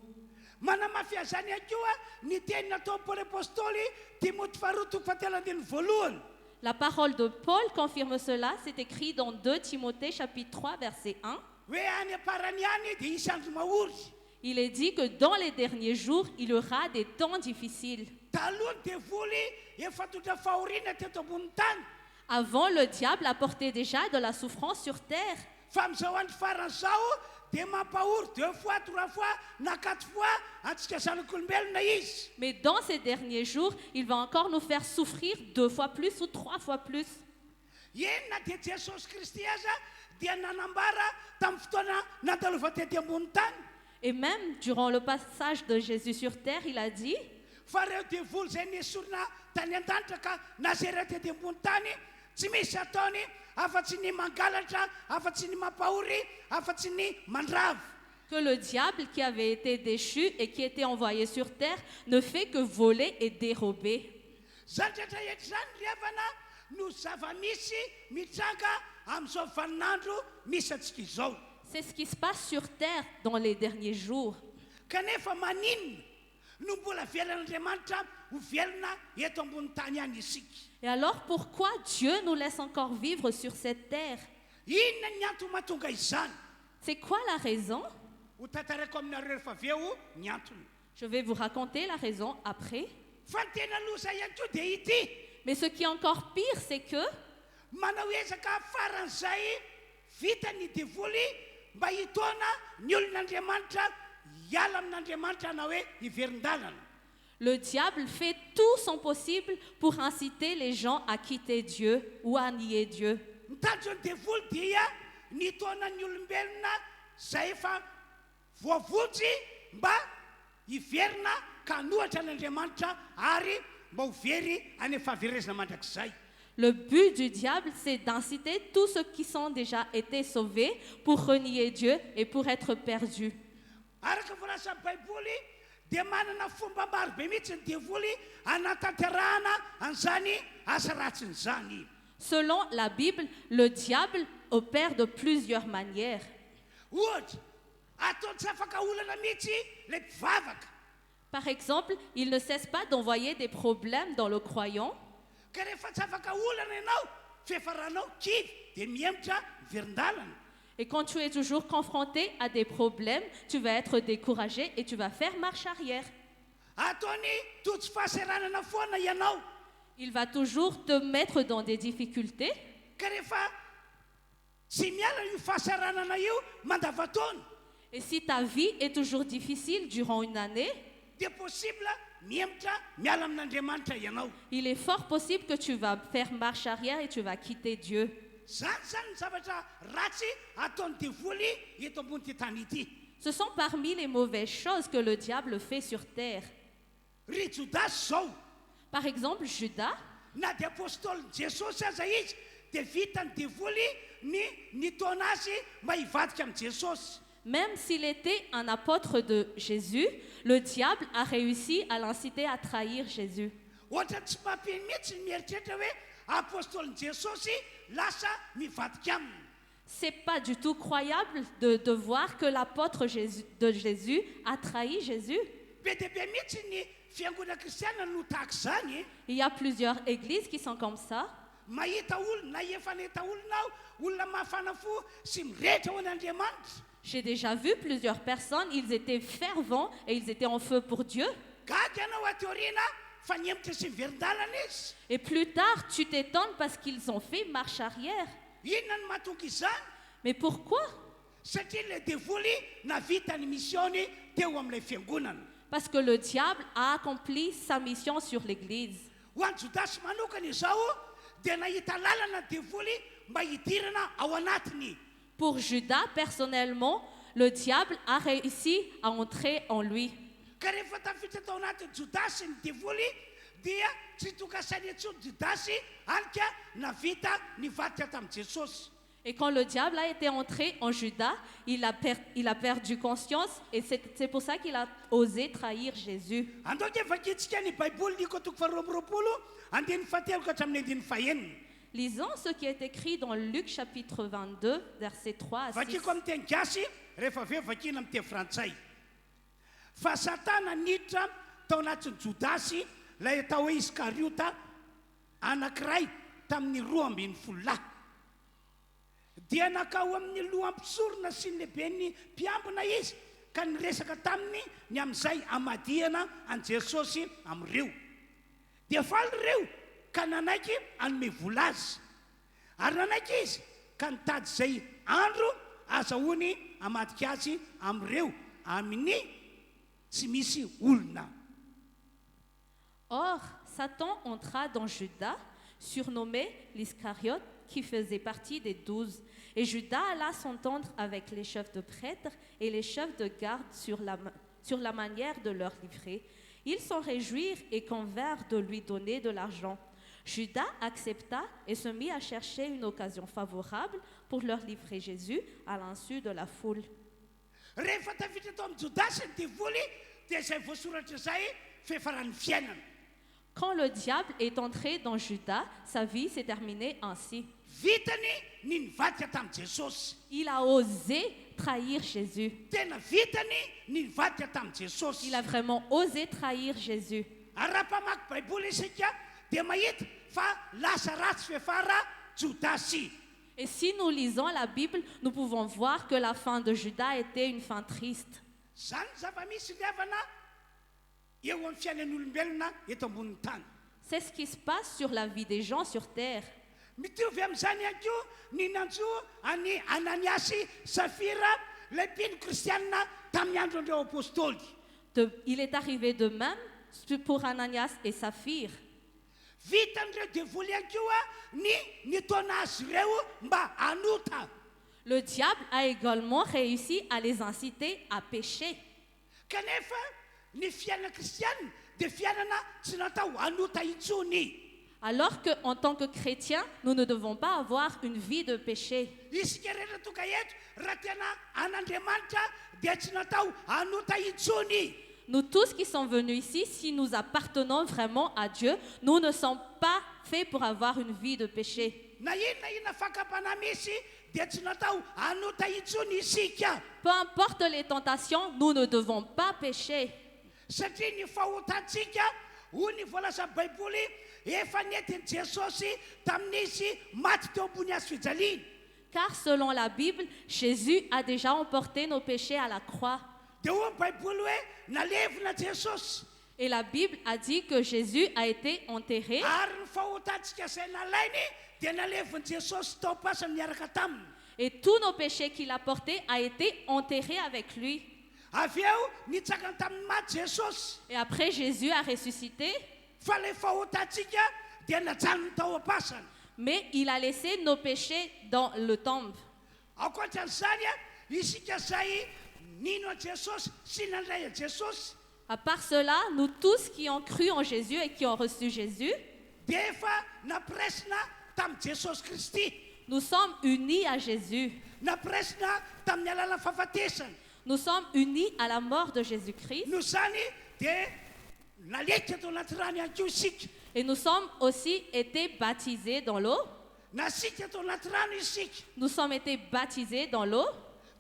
manamafia zany ihany koa ny teny natao paoly apôstôly timoty 2:7 La parole de Paul confirme cela. C'est écrit dans 2 Timothée chapitre 3, verset 1. hoe any aparany any dia isy andro mahory Il est dit que dans les derniers jours, il y aura des temps difficiles. taloha ny devoly efa tondra fahoriana teto ambony tany Avant, le diable apportait déjà de la souffrance sur terre. fa amin'izao andro faran'izao dia mampahory 2 fois 3 fois na 4 fois antsika zanak'olombelona izy Mais dans ces derniers jours, il va encore nous faire souffrir 2 fois plus ou 3 fois plus. enina dia jesosy kristy aza dia nanambara tamin'ny fotoana nadalova tety ambony tany Et même durant le passage de Jésus sur terre, il a dit fa reo devoly zay nesorina tany an-danitra ka nazereo tety ambony tany tsy misy ataony afa-tsy ny mangalatra afa-tsy ny mampahory afa-tsy ny mandrava que le diable qui avait été déchu et qui était envoyé sur terre ne fait que voler et dérober. zany rehetra zany riavana no zava-misy mitranga amin'izao vaninandro misy antsika izao C'est ce qui se passe sur terre dans les derniers jours. kanefa maninona no mbola velan'andriamanitra ho velona eto ambony tany any isika Et alors pourquoi Dieu nous laisse encore vivre sur cette terre? inona ny antony mahatonga izany C'est quoi la raison? ho tantarako aminareo rehefa aveo ny antony Je vais vous raconter la raison après. fa ny tena loza ihany koa dia ity Mais ce qui est encore pire, c'est que manao ezaka faran'izay vita ny devoly mba hitona ny olon'andriamanitra hiala amin'andriamanitra na hoe hiverin-dalana le diable fait tout son possible pour inciter les gens à quitter Dieu ou à nier Dieu. mitandro ny devoly dia ny hitona ny olombelona zay efa voavotsy mba hiverina ka hanohatra n'andriamanitra ary mba ho very any fahaverezana mandrakizay Le but du diable, c'est d'inciter tous ceux qui sont déjà été sauvés pour renier Dieu et pour être perdus. araka voalaza ny baiboly dia manana fomba maro be mihitsy ny devoly anatanterahana an'izany asa ratsiny zany Selon la Bible, le diable opère de plusieurs manières. ohatra ataony tsy afaka olana mihitsy lay mpivavaka Par exemple, il ne cesse pas d'envoyer des problèmes dans le croyant. ka rehefa tsy afaka olana ianao fefaranao kivy dia miemitra miverin-dalana Et quand tu es toujours confronté à des problèmes, tu vas être découragé et tu vas faire marche arrière. ataony totsy fahaseranana foana ianao Il va toujours te mettre dans des difficultés. ka rehefa tsy miala io fahaseranana io mandavataona Et si ta vie est toujours difficile durant une année, dia possible miemitra miala amin'andriamanitra ianao il est fort possible que tu vas faire marche arrière et tu vas quitter Dieu. zany zany ny zavatra ratsy ataony devoly eto ambony ty tany ity Ce sont parmi les mauvaises choses que le diable fait sur terre. ry jodasy zao Par exemple, Judas, na dia apôstôliny jesosy aza izy dia vitany devoly ny nitaona azy mba hivadika amin'i jesosy même s'il était un apôtre de Jésus, le diable a réussi à l'inciter à trahir Jésus. ohatra tsy mampiny mihitsy ny mieritreritra hoe apôstôliny jesosy lasa mivadika aminy C'est pas du tout croyable de voir que l'apôtre de Jésus a trahi Jésus. be dia be mihitsy ny fiangonana kristiana no tahaka izany Il y a plusieurs églises qui sont comme ça. mahita olona efa nahita olonao olona mahafana fo sy mirehitra ho an'Andriamanitra. J'ai déjà vu plusieurs personnes, ils étaient fervents et ils étaient en feu pour Dieu. Gady ianao ateoriana fa niemitra sy miverin-dalana izy. Et plus tard, tu t'étonnes parce qu'ils ont fait marche arrière. Inona no mahatonga izany? Mais pourquoi? Satria le devoly navita ny misiony teo amin'ilay fiangonana. Parce que le diable a accompli sa mission sur l'Église. Ho an'ny Jodasy manokana izao dia nahita lalana ny devoly mba hidirana ao anatiny. Pour Judas, personnellement, le diable a réussi à entrer en lui. Ka rehefa tafiditra tao anatin'ny Jodasy ny devoly dia tsy tokasainy intsony Jodasy alika navita nivadika tamin'i Jesosy. Et quand le diable a été entré en Judas, il a perdu conscience et c'est pour ça qu'il a osé trahir Jésus. Andao dia vakintsika ny Baiboly ny toko faharoa amby roapolo andiny fahatelo ka hatramin'ny andiny fahaenina. Lisons ce qui est écrit dans Luc chapitre 22, versets 3 à 6. Vakiko amin'ny teny gasy rehefa avy eo vakina amin'ny teny frantsay. Fa Satana niditra tao anatin'ny Jodasy ilay atao hoe Iskariota anankiray tamin'ny 12 dia nakao amin'ny loham-pisorona sy ny lehiben'ny mpiambina izy ka niresaka taminy ny amin'izay amadihana an Jesosy amin'ireo. Dia faly ireo ka nanaiky hanome vola azy. Ary nanaiky izy ka nitady izay andro azahoany hamadika azy amin'ireo amin'ny tsy misy olona. Or, Satan entra dans Judas, surnommé l'Iscariote, qui faisait partie des 12. Et Judas alla s'entendre avec les chefs de prêtres et les chefs de garde sur la manière de leur livrer. Ils s'en réjouirent et convinrent de lui donner de l'argent. Judas accepta et se mit à chercher une occasion favorable pour leur livrer Jésus à l'insu de la foule. Rehefa tafiditra tao amin'ny Jodasy ny devoly dia izay voasoratra izay fiafaran'ny fiainana. Quand le diable est entré dans Judas, sa vie s'est terminée ainsi. Vitany ny nivadika tamin'i Jesosy. Il a osé trahir Jésus. Tena vitany ny nivadika tamin'i Jesosy. Il a vraiment osé trahir Jésus. Ary raha mpamaky Baiboly isika dia mahita fa lasa ratsy fiafara Jodasy. Et si nous lisons la Bible, nous pouvons voir que la fin de Judas était une fin triste. Zany zava-misy iliavana eo amin'ny fiainan'olombelona eto ambonin'ny tany. C'est ce qui se passe sur la vie des gens sur terre. Mitovy amin'izany ihany koa ny nanjo any Ananiasy, Safira, ilay mpino kristianina tamin'ny andron'ireo apôstôly. Il est arrivé de même pour Ananias et Saphir. Vitan'ireo devoly ihany koa ny nitaona azy ireo mba hanota. Le diable a également réussi à les inciter à pécher. Kanefa ny fiainana kristianina dia fiainana tsy natao hanota intsony. Alors qu'en tant que chrétiens, nous ne devons pas avoir une vie de péché. Isika rehetra tonga eto raha tena an'Andriamanitra dia tsy natao hanota intsony. Nous tous qui sommes venus ici, si nous appartenons vraiment à Dieu, nous ne sommes pas faits pour avoir une vie de péché. Na inona fakapana misy dia tsy natao hanota intsony isika. Peu importe les tentations, nous ne devons pas pécher. Satria ny fahotantsika hoy ny voalaza Baiboly efa nentin'i Jesosy tamin'izy maty teo ambony hazo fijaliana. Car selon la Bible, Jésus a déjà emporté nos péchés à la croix. Dia hoy ny Baiboly hoe nalevina Jesosy. Et la Bible a dit que Jésus a été enterré. Ary ny fahotantsika izay nalainy dia nalevin'i Jesosy tao am-pasany miaraka taminy. Et tous nos péchés qu'il a portés a été enterrés avec lui. Avy eo nitsakany tamin'ny maty Jesosy. Et après Jésus a ressuscité, Fa ilay fahotantsika dia najanony tao am-pasany. mais il a laissé nos péchés dans le tombe. Ankoatran'izany isika izay nino a Jesosy sy nandray a Jesosy À part cela, nous tous qui ont cru en Jésus et qui ont reçu Jésus, dia efa napresina tamin'i Jesosy Kristy. nous sommes unis à Jésus. Napresina tamin'ny alalan'ny fahafatesana. Nous sommes unis à la mort de Jésus-Christ. Noho izany dia naletika tao anaty rano ihany koa isika. Et nous sommes aussi été baptisés dans l'eau. Nasika tao anaty rano isika. Nous sommes été baptisés dans l'eau.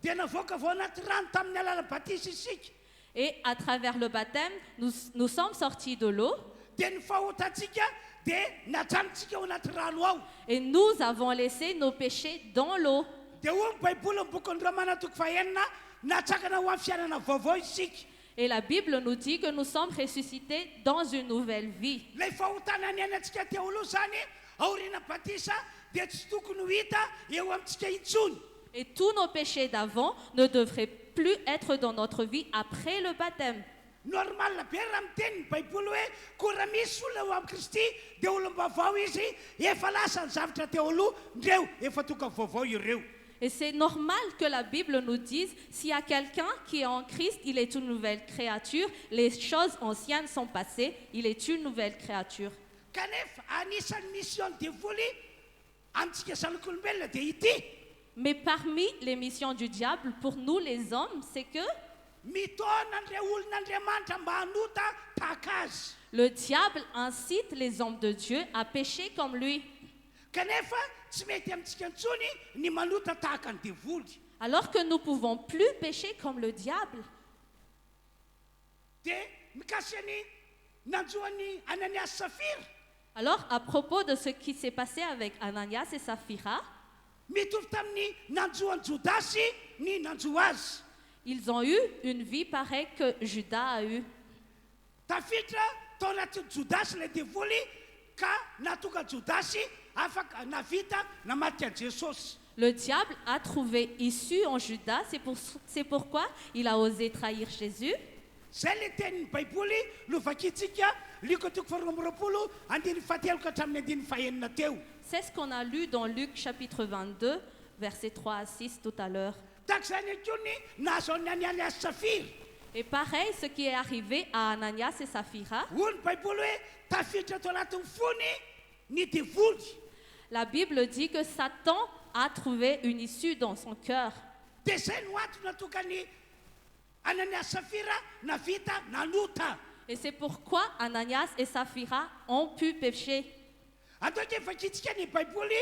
Dia navoaka vao anaty rano tamin'ny alalan'ny batisy isika. Et à travers le baptême, nous sommes sortis de l'eau. Dia ny fahotantsika dia natsanontsika ao anaty rano ao. Et nous avons laissé nos péchés dans l'eau. Dia hoy ny baiboly amin'ny boky ny Romana toko fahenina natsakana ho amin'ny fiainana vaovao isika. Et la Bible nous dit que nous sommes ressuscités dans une nouvelle vie. Ilay fahotana ny anantsika teo aloha zany aoriana batisa dia tsy tokony ho hita eo amintsika intsony. Et tous nos péchés d'avant ne devraient plus être dans notre vie après le baptême. Normal be raha miteny ny baiboly hoe koa raha misy olona eo amin'ny Kristy dia olom-baovao izy efa lasa ny zavatra teo aloha ndreo efa tonga vaovao ireo. Et c'est normal que la Bible nous dise, s'il y a quelqu'un qui est en Christ, il est une nouvelle créature. Les choses anciennes sont passées, il est une nouvelle créature. Kanefa anisan'ny mission devoly amintsika zanak'olombelona dia ity. Mais parmi les missions du diable, pour nous les hommes, c'est que Mitona an'ireo olon'Andriamanitra mba hanota tahaka azy. le diable incite les hommes de Dieu à pécher comme lui. Kanefa tsy mety amintsika intsony ny manota tahaka ny devoly. Alors que nous ne pouvons plus pécher comme le diable. Dia mikasika ny nanjoan'ny Ananias Safira Alors, à propos de ce qui s'est passé avec Ananias et Saphira, mitovy tamin'ny nanjoan'ny Jodasy ny nanjo azy. ils ont eu une vie pareille que Judas a eu. Tafiditra tao anatin'ny Jodasy ilay devoly ka natonga Jodasy afaka navita namatika Jesosy. Le diable a trouvé issue en Judas, c'est pourquoi il a osé trahir Jésus. Zay le tenin'ny baiboly no vakintsika liko toko faharoa amby roapolo andiny fahatelo ka hatramin'ny andiny fahenina teo. C'est ce qu'on a lu dans Luc chapitre 22, versets 3 à 6 tout à l'heure. Tahaka izany akony nahazo an'ny Ananias Safira. Et pareil, ce qui est arrivé à Ananias et Saphira, Hoy ny baiboly hoe tafiditra tao anatin'ny fony ny devoly. la Bible dit que Satan a trouvé une issue dans son cœur. Dia zay no antony natonga ny Ananias Safira navita nanota. Et c'est pourquoi Ananias et Saphira ont pu pécher. Ataoka vakintsika ny baiboly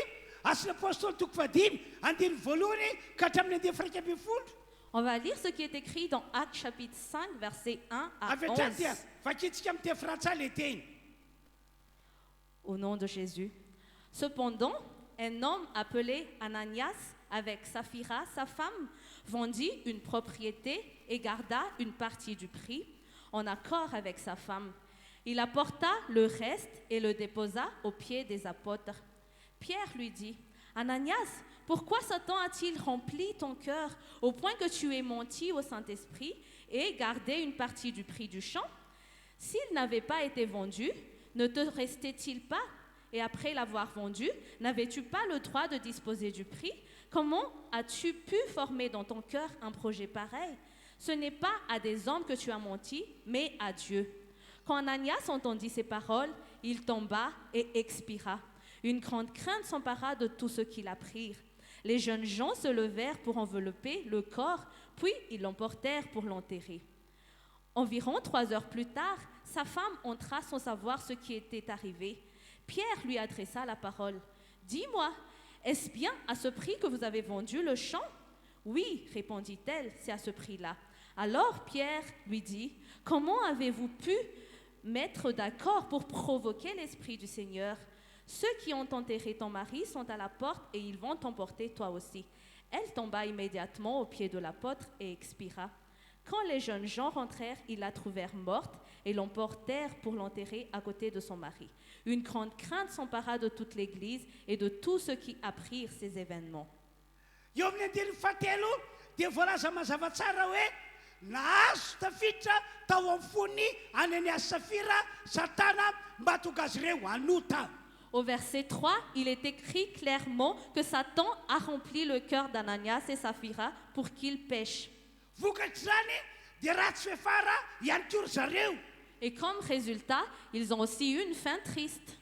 Asy ny apôstôly toko fahadimy andiny voalohany ka hatramin'ny andiny fairaka ambin'ny folo. On va lire ce qui est écrit dans Actes chapitre 5, versets 1 à Avy hatrany dia 11. vakintsika amin'ny teny frantsay le teny. Au nom de Jésus. Cependant, un homme appelé Ananias, avec Saphira, sa femme, vendit une propriété et garda une partie du prix en accord avec sa femme. Il apporta le reste et le déposa aux pieds des apôtres. Pierre lui dit, Ananias, pourquoi Satan a-t-il rempli ton cœur au point que tu aies menti au Saint-Esprit et gardé une partie du prix du champ? S'il n'avait pas été vendu, ne te restait-il pas? Et après l'avoir vendu, n'avais-tu pas le droit de disposer du prix? Comment as-tu pu former dans ton cœur un projet pareil? Ce n'est pas à des hommes que tu as menti, mais à Dieu. Quand Ananias entendit ces paroles, il tomba et expira. Une grande crainte s'empara de tous ceux qui l'apprirent. Les jeunes gens se levèrent pour envelopper le corps, puis ils l'emportèrent pour l'enterrer. Environ 3 heures plus tard, sa femme entra sans savoir ce qui était arrivé. Pierre lui adressa la parole. « Dis-moi, est-ce bien à ce prix que vous avez vendu le champ? » « Oui, répondit-elle, c'est à ce prix-là. » Alors Pierre lui dit, « Comment avez-vous pu mettre d'accord pour provoquer l'Esprit du Seigneur? Ceux qui ont enterré ton mari sont à la porte et ils vont t'emporter toi aussi. » Elle tomba immédiatement aux pieds de l'apôtre et expira. Quand les jeunes gens rentrèrent, ils la trouvèrent morte et l'emportèrent pour l'enterrer à côté de son mari. Une grande crainte s'empara de toute l'Église et de tous ceux qui apprirent ces événements. Eo amin'ny andiny fahatelo dia voalaza mazava tsara hoe nahazo tafiditra tao amin'ny fony Ananias Safira Satana mba hatonga azy ireo hanota. Au verset 3, il est écrit clairement que Satan a rempli le cœur d'Ananias et Saphira pour qu'ils pêchent. Vokatry zany dia ratsy fefara ihany koa ry zareo. Et comme résultat, ils ont aussi eu une fin triste.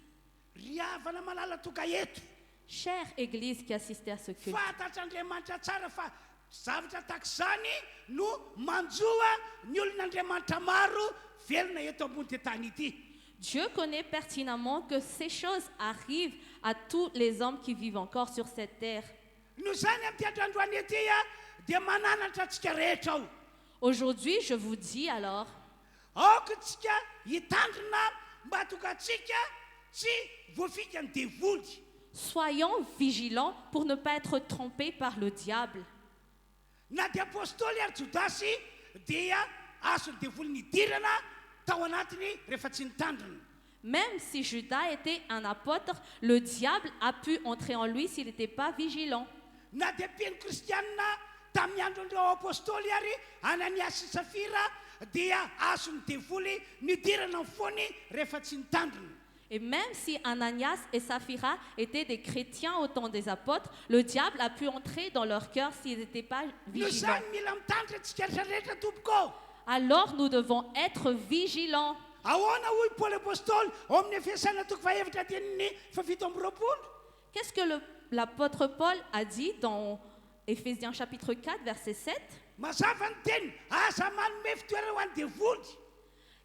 Ry havana malala tonga eto. Chère Église qui assistait à ce culte, Fantatr'Andriamanitra tsara fa zavatra tahaka izany no manjoa ny olon'Andriamanitra maro velona eto ambony ty tany ity. Dieu connaît pertinemment que ces choses arrivent à tous les hommes qui vivent encore sur cette terre. No zany amin'ny ty androany ety dia mananatra antsika rehetra ao. Aujourd'hui, je vous dis alors, Aoka tsika hitandrina mba hatonga antsika tsy voafika ny devoly. Soyons vigilants pour ne pas être trompés par le diable. Na dia apôstôly ary jodasy dia azony devoly nidirana tao anatiny rehefa tsy nitandrina. Même si Judas était un apôtre, le diable a pu entrer en lui s'il n'était pas vigilant. Na dia mpiaino kristianina tamin'ny andron'ireo apôstôly ary Ananiasy sy Safira dia azony devoly nidirana ny foany rehefa tsy nitandrina. Et même si Ananias et Saphira étaient des chrétiens au temps des apôtres, le diable a pu entrer dans leur cœur s'ils n'étaient pas No vigilants. zany mila mitandrina tsika rehetrarehetra tompoko. Alors nous devons être vigilants. Ahoana hoy Paul apôstôly ao amin'ny Efesana toko fahaefatra teniny fafito amby roapolo. Qu'est-ce que l'apôtre Paul a dit dans Éphésiens chapitre 4, verset 7? Mazava ny teny aza manome fitoerana ho an'ny devoly.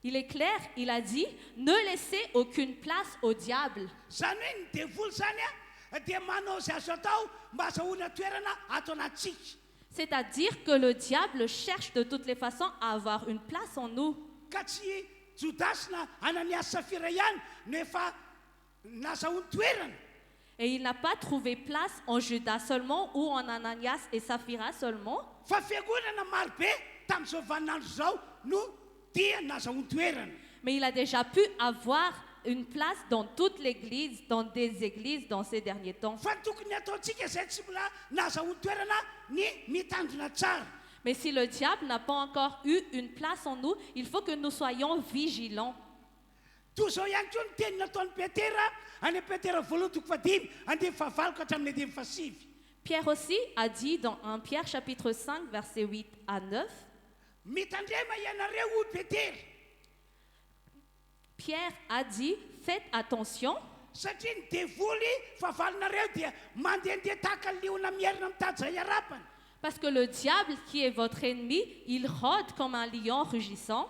Il est clair, il a dit, ne laissez aucune place au diable. Zany hoe ny devoly zany dia manao zay azo atao mba azahoana toerana ato anatsika. C'est-à-dire que le diable cherche de toutes les façons à avoir une place en nous. Ka tsy Jodasy na Ananiasy Safira ihany no efa nazahoany toerana. Et il n'a pas trouvé place en Judas seulement ou en Ananias et Saphira seulement, Fa fiangonana maro be tamin'izao vaninandro zao no dia nazahoany toerana. mais il a déjà pu avoir une place dans toute l'église, dans des églises dans ces derniers temps. Fa ny tokony ataontsika izay tsy mbola nazahoany toerana ny mitandrina tsara. Mais si le diable n'a pas encore eu une place en nous, il faut que nous soyons vigilants. Toy zao ihany koa ny teny nataon'ny Petera any Petera voalohany toko fadimy andimy fahavalo ka hatramin'ny andimy fasivy. Pierre aussi a dit dans 1 Pierre chapitre 5, versets 8 à 9, Mitandrema ianareo hoy Petera Pierre a dit, faites attention, satria ny devoly fahavalonareo dia mandehandeha tahaka ny liona mierina mitady zay arapany. parce que le diable qui est votre ennemi, il rôde comme un lion rugissant.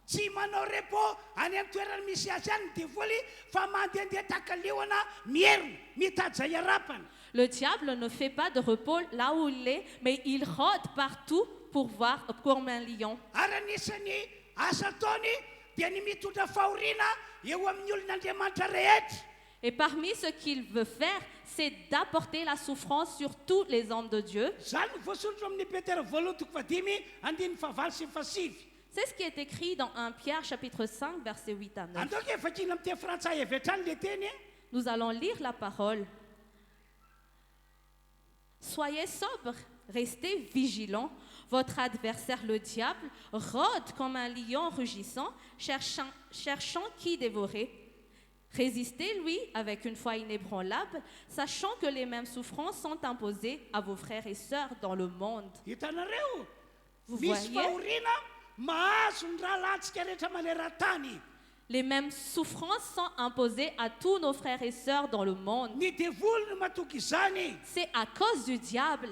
Tsy manao repo any amin'ny toerana misy azy any ny devoly fa mandehandeha tahaka ny liona mierina mitady zay arapany. Le diable ne fait pas de repos là où il est, mais il rôde partout pour voir comme un lion. Ary anisan'ny asa ataony dia ny mitondra fahoriana eo amin'ny olon'Andriamanitra rehetra. Et parmi ce qu'il veut faire, c'est d'apporter la souffrance sur tous les hommes de Dieu. Zany no voasoratra amin'ny Petera voalohany toko fadimy andiny fahavalo sy fasivy. C'est ce qui est écrit dans 1 Pierre chapitre 5, versets 8 à 9. Andoka efa kina amin'ny teny frantsay avy hatrany le teny. Nous allons lire la parole. Soyez sobres, restez vigilants. Votre adversaire, le diable, rôde comme un lion rugissant, cherchant qui dévorer. Résistez-lui avec une foi inébranlable, sachant que les mêmes souffrances sont imposées à vos frères et sœurs dans le monde. Hitanareo Vous misy voyez, fahoriana mahazo ny rahalatsika rehetra maneran-tany. les mêmes souffrances sont imposées à tous nos frères et sœurs dans le monde. Ny devoly no matoky izany. C'est à cause du diable.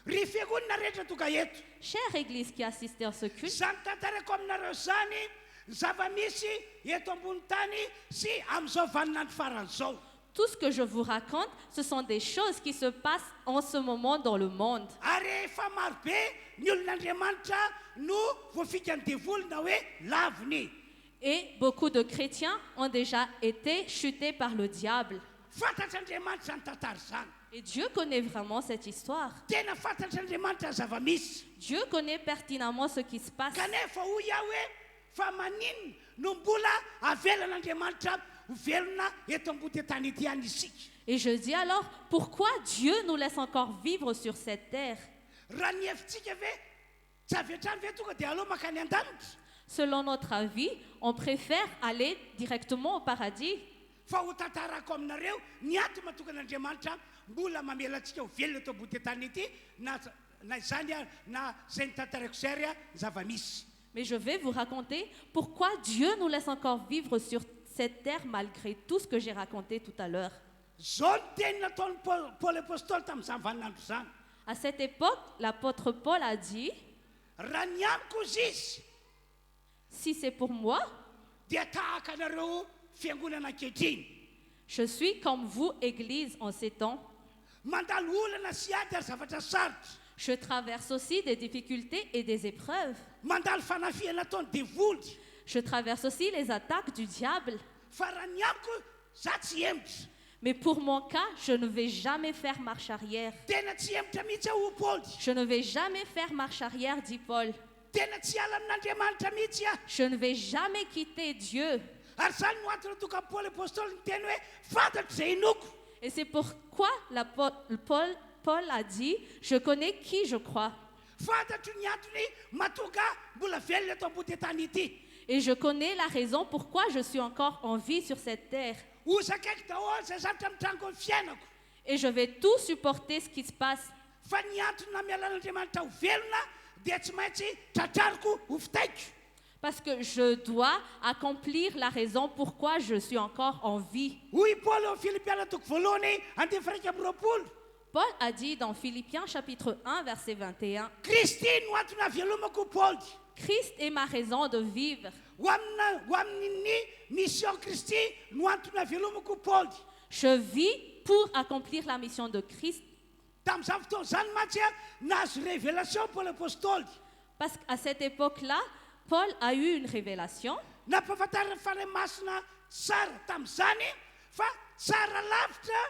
Ry fiangonana rehetra toka eto. Chère Église qui assistez à ce culte, Zany tantarako aminareo zany zava-misy eto ambony tany sy amin'izao vaninandro faran'izao. tout ce que je vous raconte, ce sont des choses qui se passent en ce moment dans le monde. Ary efa maro be ny olon'Andriamanitra no voafika ny devoly na hoe laviny. Et beaucoup de chrétiens ont déjà été chutés par le diable. Fantatr'Andriamanitra zany tantara zany. Et Dieu connaît vraiment cette histoire. Tena fantatr'Andriamanitra zava-misy. Dieu connaît pertinemment ce qui se passe. Kanefa hoy iaho hoe fa maninona no mbola avelan'Andriamanitra ho velona eto ambody tany ety ihany isika. Et je dis alors, pourquoi Dieu nous laisse encore vivre sur cette terre? Raha ny hevintsika ve tsy avy hatrany ve tonga dia aleo makany an-danitra. Selon notre avis, on préfère aller directement au paradis. Fa ho tantarako aminareo ny ato mahatonga an'Andriamanitra mbola mamelantsika ho velona eto ambody tany ety na izany na zay ny tantarako zay ary zava-misy. Mais je vais vous raconter pourquoi Dieu nous laisse encore vivre sur cette terre malgré tout ce que j'ai raconté tout à l'heure. Zao ny teny nataon'ny Paul apôstôly tamin'izany vaninandro zany. À cette époque, l'apôtre Paul a dit, Raha ny amiko izy izy si c'est pour moi, dia tahaka anareo fiangonana ankehitriny. je suis comme vous, Église, en ces temps. Mandalo olana sy ady ary zavatra sarotra. Je traverse aussi des difficultés et des épreuves. Mandalo fanafiana ataony devoly. Je traverse aussi les attaques du diable. Fa raha ny amiko za tsy emitra Mais pour mon cas, je ne vais jamais faire marche arrière. tena tsy emitra mihitsy aho Paoly Je ne vais jamais faire marche arrière, dit Paul. tena tsy ala amin'Andriamanitra mihitsy aho Je ne vais jamais quitter Dieu. ary zany no antony toka Paoly apôstôly niteny hoe fantatro zay inoko Et c'est pourquoi Paul a dit, je connais qui je crois. fantatro ny antony matonga mbola velona eto ambony tany ity Et je connais la raison pourquoi je suis encore en vie sur cette terre. osakaiky daholo zay zavatra mitrango amin'ny fiainako Et je vais tout supporter ce qui se passe. fa ny antony na mialan'Andriamanitra ho velona dia tsy maintsy tratrariko ho fitaiko Parce que je dois accomplir la raison pourquoi je suis encore en vie. hoy Paoly ao Filipiana toko voalohany andiny fairaiky amby roapolo Paul a dit dans Philippiens chapitre 1 verset 21, Kristy no antony avelomako Paoly Christ est ma raison de vivre. ho amin'ny mission Kristy no antony avelomako Paoly Je vis pour accomplir la mission de Christ. tamin'izany fotoana zany mantsy a nahazo révélation Paoly apôstôly Parce qu'à cette époque-là, Paul a eu une révélation. nampahafantarina fanahy masina tsara tamin'izany fa tsara lavitra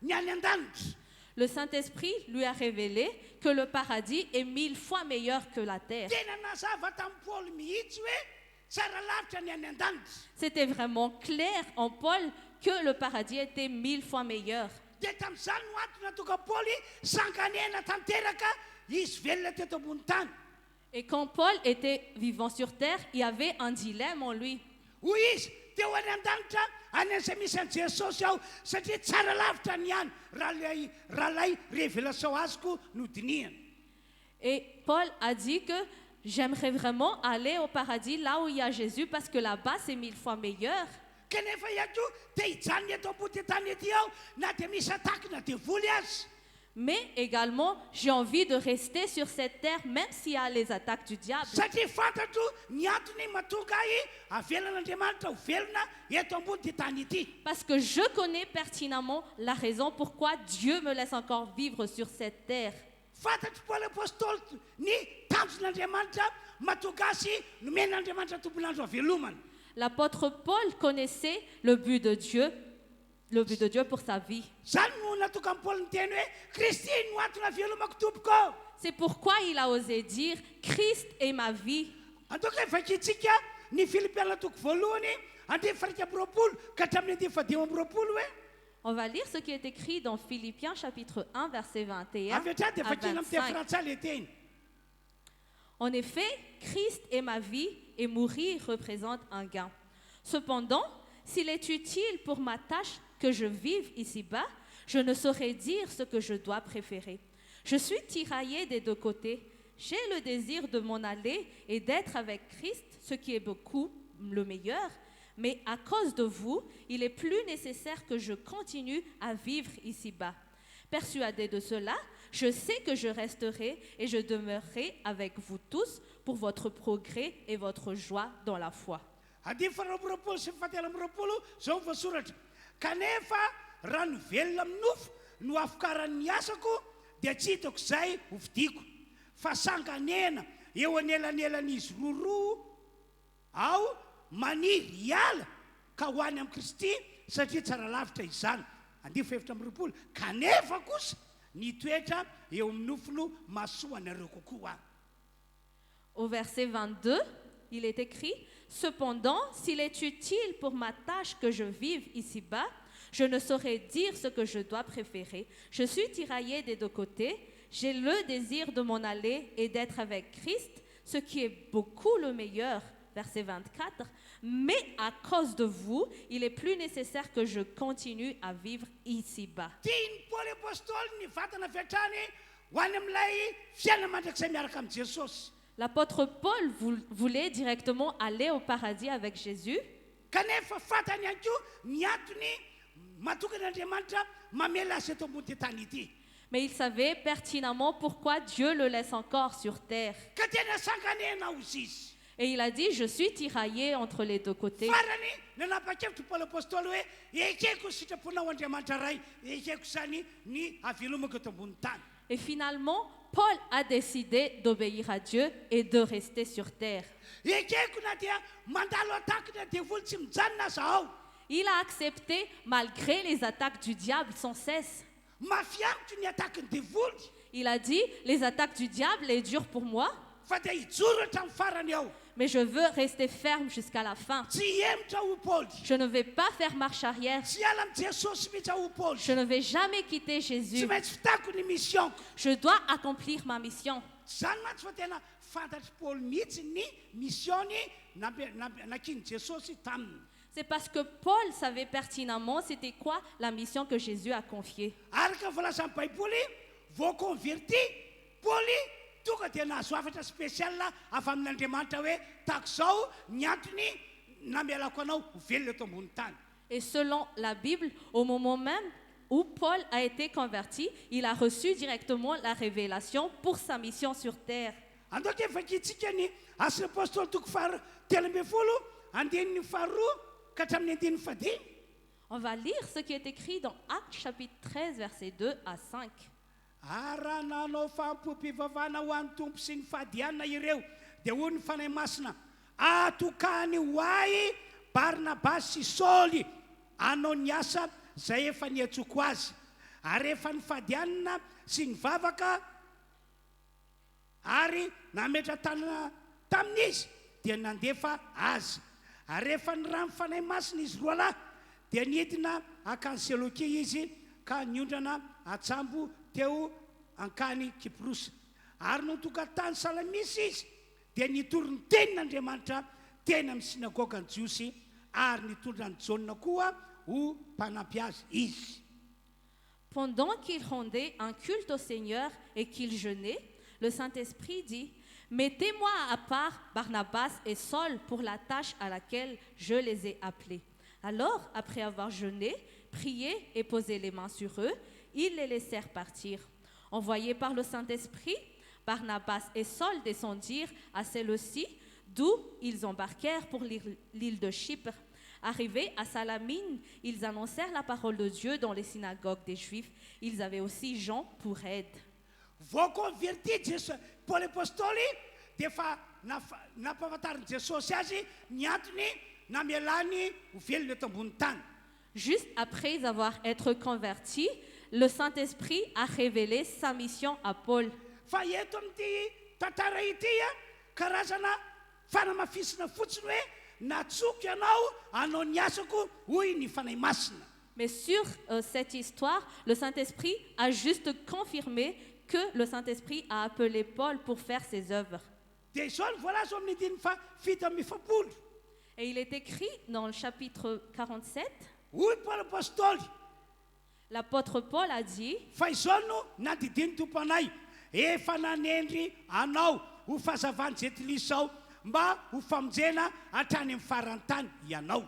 ny any an-danitra Le Saint-Esprit lui a révélé que le paradis est 1000 fois meilleur que la terre. tena nazava tamin'ny Paoly mihitsy hoe tsara lavitra ny any an-danitra C'était vraiment clair en Paul que le paradis était 1000 fois meilleur. dia tamin'izany no antony natoka Paoly sanganena tanteraka izy velona teto ambony tany Et quand Paul était vivant sur terre, il y avait un dilemme en lui. hoy izy teo any an-danitra any an'izay misy an' Jesosy aho satria tsara lavitra ny any raha lay révélation azoko no dinihana Et Paul a dit que j'aimerais vraiment aller au paradis là où il y a Jésus parce que là-bas c'est 1000 fois meilleur. kanefa ihany koa te hijanona eto ambony tany ety aho na dia misy attaque na dia voly azy Mais également, j'ai envie de rester sur cette terre même s'il y a les attaques du diable. satria fantatro ny antony matonga avelan'Andriamanitra ho velona eto ambony ty tany ity Parce que je connais pertinemment la raison pourquoi Dieu me laisse encore vivre sur cette terre. fantatro Paoly apôstôly ny tanjon'Andriamanitra matonga azy nomen'Andriamanitra tompon'andro avelomana L'apôtre Paul connaissait le but de Dieu pour sa vie. zany no natonga amin'ny Paoly niteny hoe Kristy no antony avelomako tompoko C'est pourquoi il a osé dire Christ est ma vie. antoka vakitsika ny Filipiana toko voalohany andiny fairaiky amby roapolo ka hatramin'ny andiny fadimy amby roapolo hoe On va lire ce qui est écrit dans Philippiens chapitre 1 verset 21 avy hatrany dia à vakina amin'ny teny 25. frantsay le teny En effet, Christ est ma vie et mourir représente un gain. Cependant, s'il est utile pour ma tâche que je vive ici-bas, je ne saurais dire ce que je dois préférer. Je suis tiraillée des deux côtés. J'ai le désir de m'en aller et d'être avec Christ, ce qui est beaucoup le meilleur. Mais à cause de vous, il est plus nécessaire que je continue à vivre ici-bas. Persuadée de cela, je sais que je resterai et je demeurerai avec vous tous pour votre progrès et votre joie dans la foi. andiny faharoapolo roapolo sy fahatelo amby roapolo zao voasoratra kanefa raha no velona amin'ny nofo no afokaran'ny asako dia tsy hitako izay ho vidiko fa sanganena eo anelan'elan'izy roa aho maniry hiala ka ho any amin'ny Kristy satria tsara lavitra izany andiny fahefatra amby roapolo kanefa kosa ny toetra eo amin'ny nofo no mahasoa anareo kokoa aho Au verset 22, il est écrit « Cependant, s'il est utile pour ma tâche que je vive ici-bas, je ne saurais dire ce que je dois préférer. Je suis tiraillée des deux côtés. J'ai le désir de m'en aller et d'être avec Christ, ce qui est beaucoup le meilleur. » Verset 24. « Mais à cause de vous, il est plus nécessaire que je continue à vivre ici-bas. » tiany Paoly apôstôly ny vatana fiatrany ho any amin'ilay fiainana mandrakizay miaraka amin'i Jesosy L'apôtre Paul voulait directement aller au paradis avec Jésus. kanefa fantany ihany koa ny antony matonga n'Andriamanitra mamela azy eto ambony ty tany ity Mais il savait pertinemment pourquoi Dieu le laisse encore sur terre. ka tena sanganena ozy izy Et il a dit, je suis tiraillé entre les deux côtés. farany nanapa-kevitra Paoly apôstôly hoe ekeko sitraponao Andriamanitra ray ekeko zany ny avelomako eto ambony tany Et finalement, Paul a décidé d'obéir à Dieu et de rester sur terre. ekeko na dia mandalo attaque na dia voly tsy mijanona zaho il a accepté malgré les attaques du diable sans cesse. mafiangitry ny atakiny devoly Il a dit, les attaques du diable est dur pour moi, fa dia hijoro hatramin'ny farany ao mais je veux rester ferme jusqu'à la fin. tsy hiemotra ho paoly Je ne vais pas faire marche arrière. tsy ala ami jesosy mihitsy ho paoly Je ne vais jamais quitter tsy Jésus. maintsy fitako ny missionko Je dois accomplir ma mission. zany mantsy fa tena fantatry paoly mihitsy ny missiony nakiny jesosy taminy C'est parce que Paul savait pertinemment c'était quoi la mission que Jésus a confiée. araka volazan'ny baiboly voaconverti paoly tonga dia nahazo afatra spécial avy amin'andriamanitra hoe tahako zao ny antony namelako anao ho velona eto ambony tany Et selon la Bible, au moment même où Paul a été converti, il a reçu directement la révélation pour sa mission sur terre. andoka efakintsika ny asy apôstoly toko telo ambin'ny folo andinin'ny faharoa ka hatramin'ny andin'ny fadimy On va lire ce qui est écrit dans Actes chapitre 13, versets 2 à 5. raha nanao fampom-pivavahana ho an'ny tompo sy ny fahadianana ireo dia hoy ny fanahy masina atokany ho ahy barnabasy sy saoly anao ny asa zay efa niatsoko azy ary efa ny fahadianana sy ny vavaka ary nametra tanana tamin'izy dia nandefa azy ary efa ny rano fanahy masina izy roa lahy dia nidina akany Seleukia izy ka niondrana atsambo teo ankany Kiprosa ary notokatany Salamisy izy dia nitoro ny tenin'Andriamanitra teny amin'ny synagogany jiosy ary nitondra ny Jaona koa ho mpanampy azy izy Pendant qu'il rendait un culte au Seigneur et qu'il jeûnait, le Saint-Esprit dit, « Mettez-moi à part Barnabas et Saul pour la tâche à laquelle je les ai appelés. » Alors, après avoir jeûné, prié et posé les mains sur eux, ils les laissèrent partir. Envoyés par le Saint-Esprit, Barnabas et Saul descendirent à celle-ci, d'où ils embarquèrent pour l'île de Chypre. Arrivés à Salamine, ils annoncèrent la parole de Dieu dans les synagogues des Juifs. Ils avaient aussi Jean pour aide. voaconverti paoly apôstoly dia efa nampahafantariny jesosy azy ny antony namelany ho velona eto ambony tany Juste après avoir été converti, le Saint-Esprit a révélé sa mission à Paul. fa eto amin'ity tantara ity karazana fanamafisina fotsiny hoe natsoky ianao anao ny asako hoy ny fanahy masina Mais sur cette histoire, le Saint-Esprit a juste confirmé que le Saint-Esprit a appelé Paul pour faire ses œuvres. dia izao ny voalaza amin'ny diny fito amin'ny efapolo Et il est écrit dans le chapitre 47, hoy paoly apôstoly l'apôtre Paul a dit, fa izao no nadidiny tomponay efa nanendry anao ho fahazavany jetilisa zao mba ho famonjena hatrany amin'ny farantany ianao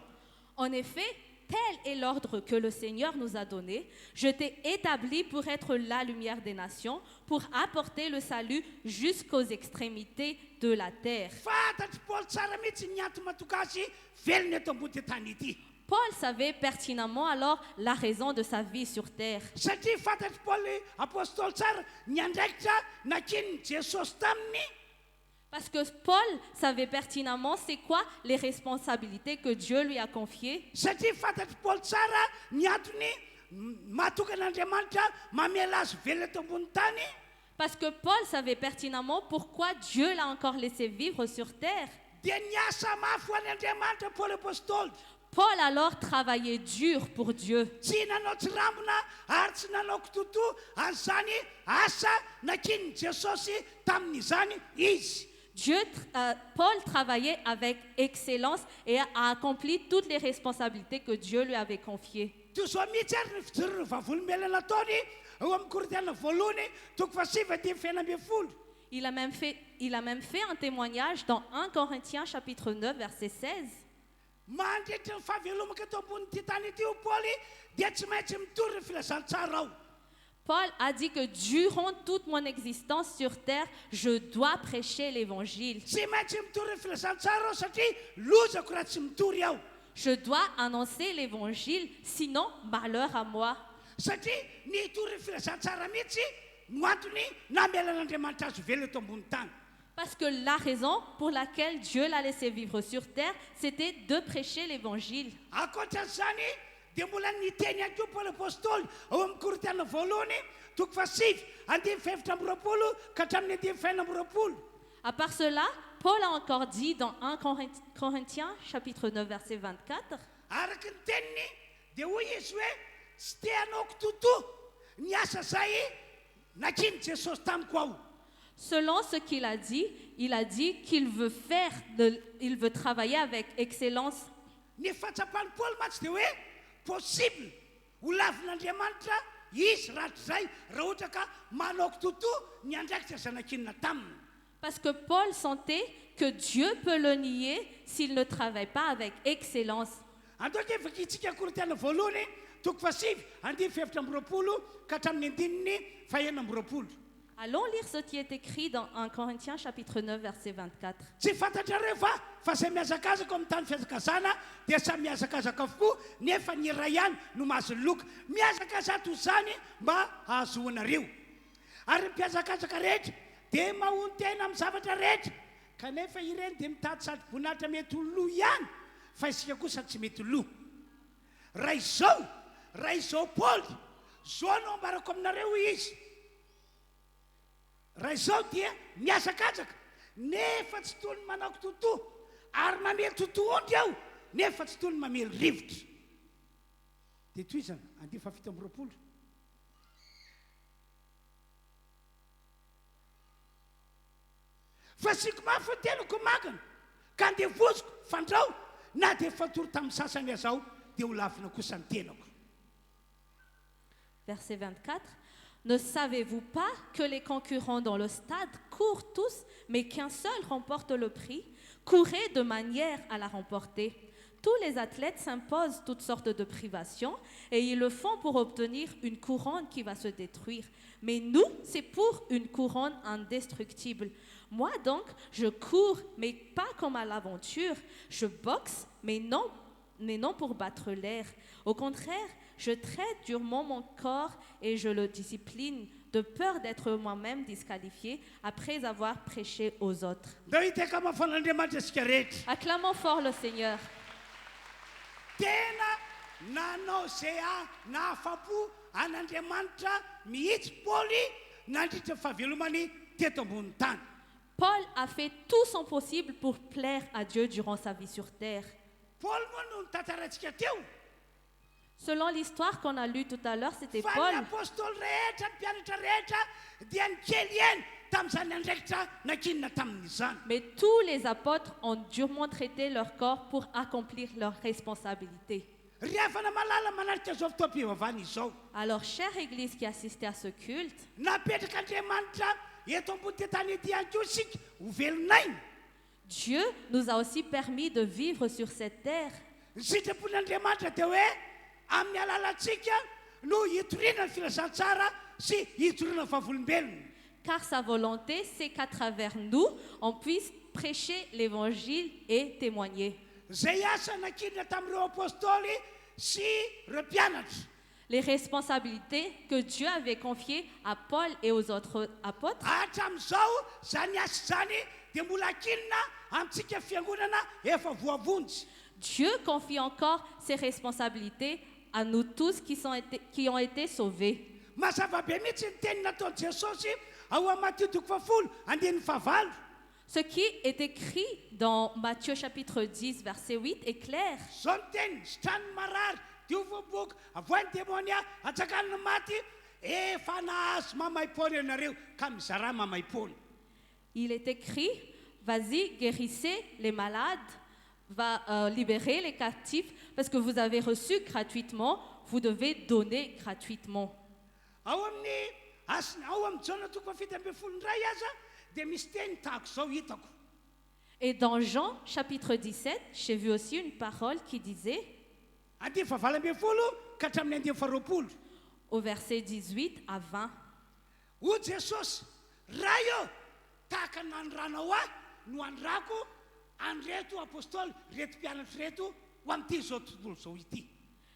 en effet, tel est l'ordre que le Seigneur nous a donné. Je t'ai établi pour être la lumière des nations, pour apporter le salut jusqu'aux extrémités de la terre. fantatry paoly tsara mihitsy ny anto matogasy velona eto ambony tany ity Paul savait pertinemment alors la raison de sa vie sur terre. satria fantatry paoly apôstoly tsara ny andraikitra nakininy jesosy taminy Parce que Paul savait pertinemment c'est quoi les responsabilités que Dieu lui a confiées. satria fantatry paoly tsara ny antony mahatokan'Andriamanitra mamela azy velona eto ambony tany Parce que Paul savait pertinemment pourquoi Dieu l'a encore laissé vivre sur terre. dia niasa mafy ho an'Andriamanitra paoly apôstoly Paul alors travaillait dur pour Dieu. tsy nanao tsy rambona ary tsy nanao kototo an'izany asa nakininy jesosy tamin'izany izy Paul travaillait avec excellence et a accompli toutes les responsabilités que Dieu lui avait confiées. toy zao mihitsy ary ny fijoro ny vavolombelona ataony eo amin'ny Korintiana voalohany toko fasivy dimy feno ambin'ny folo Il a même fait un témoignage dans 1 Corinthiens chapitre 9 verset 16. mandritra ny fahavelomaka eto ambonyity tany ity ho paoly dia tsy maintsy mitory ny filazantsara ao Paul a dit que durant toute mon existence sur terre, je dois prêcher l'évangile. tsy maintsy mitory ny filazantsara ao satria lozako raha tsy mitory aho Je dois annoncer l'évangile, sinon malheur à moi. satria ny hitory ny filazantsara mihitsy no antony namelan'Andriamanitra azo velona eto ambony tany Parce que la raison pour laquelle Dieu l'a laissé vivre sur terre, c'était de prêcher l'évangile. Ankoatran'izany dia mbola niteny ihany koa Paoly apôstôly ao amin'ny Korintana voalohany toko fasivy andimy fefatra amby roapolo ka hatramin'ny andimy faina amby roapolo. À part cela, Paul a encore dit dans 1 Corinthiens chapitre 9 verset 24, Araky ny teniny dia hoy izy hoe tsy te hanaoko totoa ny asa zay nakiny Jesosy tamiko aho. selon ce qu'il a dit qu'il veut il veut travailler avec excellence. Ny fahatsapany Paoly mantsy dia hoe possible ho lavin'Andriamanitra izy ratrizay raha ohatra ka manaoko totoa ny andraikitra zanakinina taminy. Parce que Paul sentait que Dieu peut le nier s'il ne travaille pas avec excellence. Andao ke vakitsika Korintana voalohany toko fasivy andimy fefatra amby roapolo ka hatramin'ny andininy fahaenina amby roapolo. Allons lire ce qui est écrit dans 1 Corinthiens chapitre 9 verset 24. Tsy fantatrareo fa zay miazakazaka amin'ny tany fiazakazana dia samy miazakazaka avokoa nefa ny iray ihany no mahazo ny loka. Miazakazato zany mba ahazoanareo. Ary ny mpiazakazaka rehetra dia mahony tena amin'ny zavatra rehetra kanefa ireny dia mitady sady voninahitra mety ho loha ihany fa isika kosa tsy mety loha. Raha izao Paoly zao no ambarako aminareo izy. Raha izao dia miazakazaka nefa tsy toy ny manako totoa ary mamely totoa ondry aho nefa tsy toy ny mamely rivotra. Dia toy izany andimy fafito amby roapolo. Fa siko mafy fa teloko makana ka andevoziko fandrao na dia fatoro tamin'ny sasany azaho dia ho lafina kosa ny tenako. Verset 24. Ne savez-vous pas que les concurrents dans le stade courent tous, mais qu'un seul remporte le prix? Courez de manière à la remporter. Tous les athlètes s'imposent toutes sortes de privations et ils le font pour obtenir une couronne qui va se détruire. Mais nous, c'est pour une couronne indestructible. Moi donc, je cours, mais pas comme à l'aventure. Je boxe, mais non pour battre l'air. Au contraire, je traite durement mon corps et je le discipline de peur d'être moi-même disqualifié après avoir prêché aux autres. Acclamons fort le Seigneur. Tena nanao zay nahafapo an'Andriamanitra mihitsy Paoly nandritra fahavelomany teto ambony tany. Paul a fait tout son possible pour plaire à Dieu durant sa vie sur terre. Paul moa no tantaratsika teo. Selon l'histoire qu'on a lue tout à l'heure, c'était Fa Paul. ny apôstôly rehetra ny mpianatra rehetra dia ny kely eny tamin'izany andraikitra nakinina tamin'izany. Mais tous les apôtres ont durement traité leur corps pour accomplir leurs responsabilités. Rehefa malala manarika zao fotoam-pivavahana izao. Alors, chère Église qui assistait à ce culte, Napetraka Andriamanitra eto ambony tany ety ihany koa isika ho velonaina. Dieu nous a aussi permis de vivre sur cette terre. Ny sitrapon'Andriamanitra dia hoe amin'ny alalantsika no hitoriana ny filazantsara sy hitoriana ny fahavolombelona. Car sa volonté, c'est qu'à travers nous, on puisse prêcher l'évangile et témoigner. Zay asa nakinina tamin'ireo apôstôly sy ireo mpianatra. Les responsabilités que Dieu avait confiées à Paul et aux autres apôtres, Hatramin'izao zany asa zany dia mbola akinina amintsika fiangonana efa voavonjy. Dieu confie encore ses responsabilités à nous tous qui ont été sauvés. Mazava be mihitsy ny teny nataon'i Jesosy ao amin'ny Matthieu toko fahafolo andinin'ny fahavalo. Ce qui est écrit dans Matthieu chapitre 10, verset 8 est clair. Zao ny teny sitrany marary diovoboka avoany demonia atsakany ny maty efa nahazo mamaim-pony ianareo ka mizara mamaim-pony. Il est écrit, vas-y, guérissez les malades, va libérer les captifs, parce que vous avez reçu gratuitement, vous devez donner gratuitement. Ao amin'ny Jaona toko fahafito ambin'ny folo ndray aza dia misy teny tahako zao hitako. Et dans Jean chapitre 17, j'ai vu aussi une parole qui disait, Andimy fahavalo ambin'ny folo ka hatramin'ny andimy faharoapolo. au verset 18 à 20, O Jesosy, raha io tahaka nandranao ahy no andrako andreto apôstôly reto mpianatra reto ho amin'ity zao tontolo zao ity.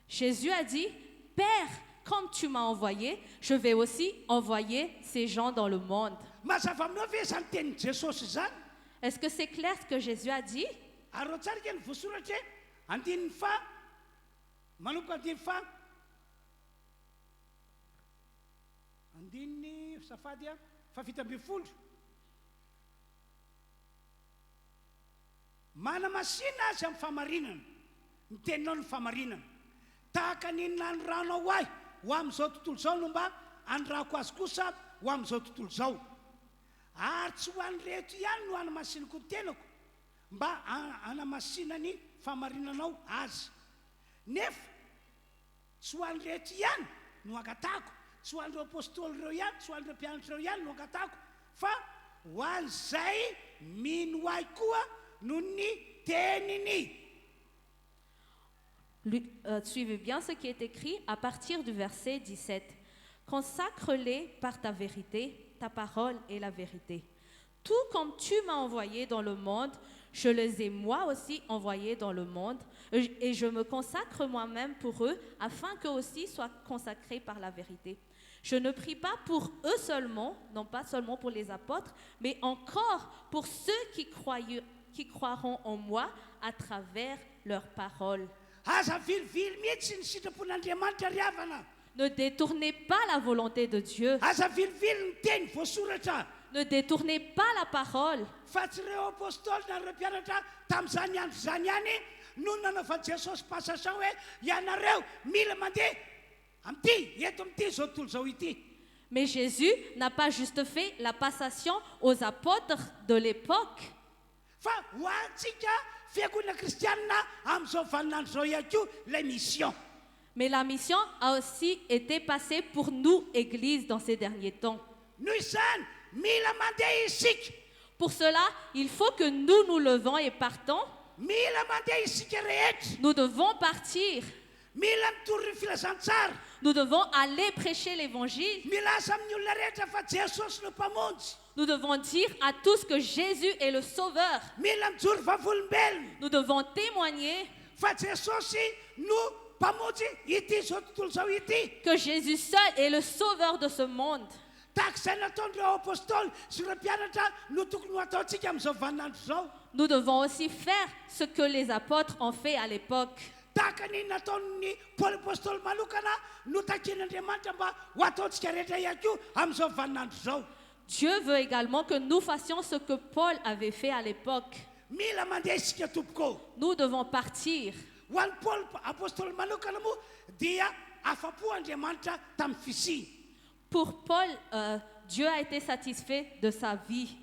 Jésus a dit, Père, comme tu m'as envoyé, je vais aussi envoyer ces gens dans le monde. mazava aminao ve zany tenin'i jesosy zany Est-ce que c'est clair ce que Jésus a dit? ary rao tsara keny voasoratra andininy fa manomboka andiny fa andininy safady a fa fito amby folo mana masina azy amin'ny famarinana ny teninao ny famarinana tahaka ninona andranao ahy ho amin'izao tontolo zao no mba andrako azy kosa ho amin'izao tontolo zao ary tsy ho any reto ihany no anamasinako ny tenako mba anamasinany famarinanao azy nefa tsy ho any reto ihany no angatako tsy ho an'ireo apôstôly ireo ihany tsy ho an'ireo mpianatra ireo ihany no angatako fa ho an'izay mino ahy koa no ny teniny. Suivez bien ce qui est écrit à partir du verset 17. Consacre-les par ta vérité, ta parole est la vérité. Tout comme tu m'as envoyé dans le monde, je les ai moi aussi envoyés dans le monde, et je me consacre moi-même pour eux, afin qu'eux aussi soient consacrés par la vérité. Je ne prie pas pour eux seulement, non pas seulement pour les apôtres, mais encore pour ceux qui croiront en moi à travers leurs paroles. Ne détournez pas la volonté de Dieu. Ne détournez pas la parole. Mais Jésus n'a pas juste fait la passation aux apôtres de l'époque. Mais la mission a aussi été passée pour nous, Église, dans ces derniers temps. Pour cela, il faut que nous nous levons et partons. Nous devons partir. Nous devons aller prêcher l'évangile. Nous devons dire à tous que Jésus est le Sauveur. Nous devons témoigner que Jésus seul est le Sauveur de ce monde. Nous devons aussi faire ce que les apôtres ont fait à l'époque. Dieu veut également que nous fassions ce que Paul avait fait à l'époque. Nous devons partir. Pour Paul, Dieu a été satisfait de sa vie.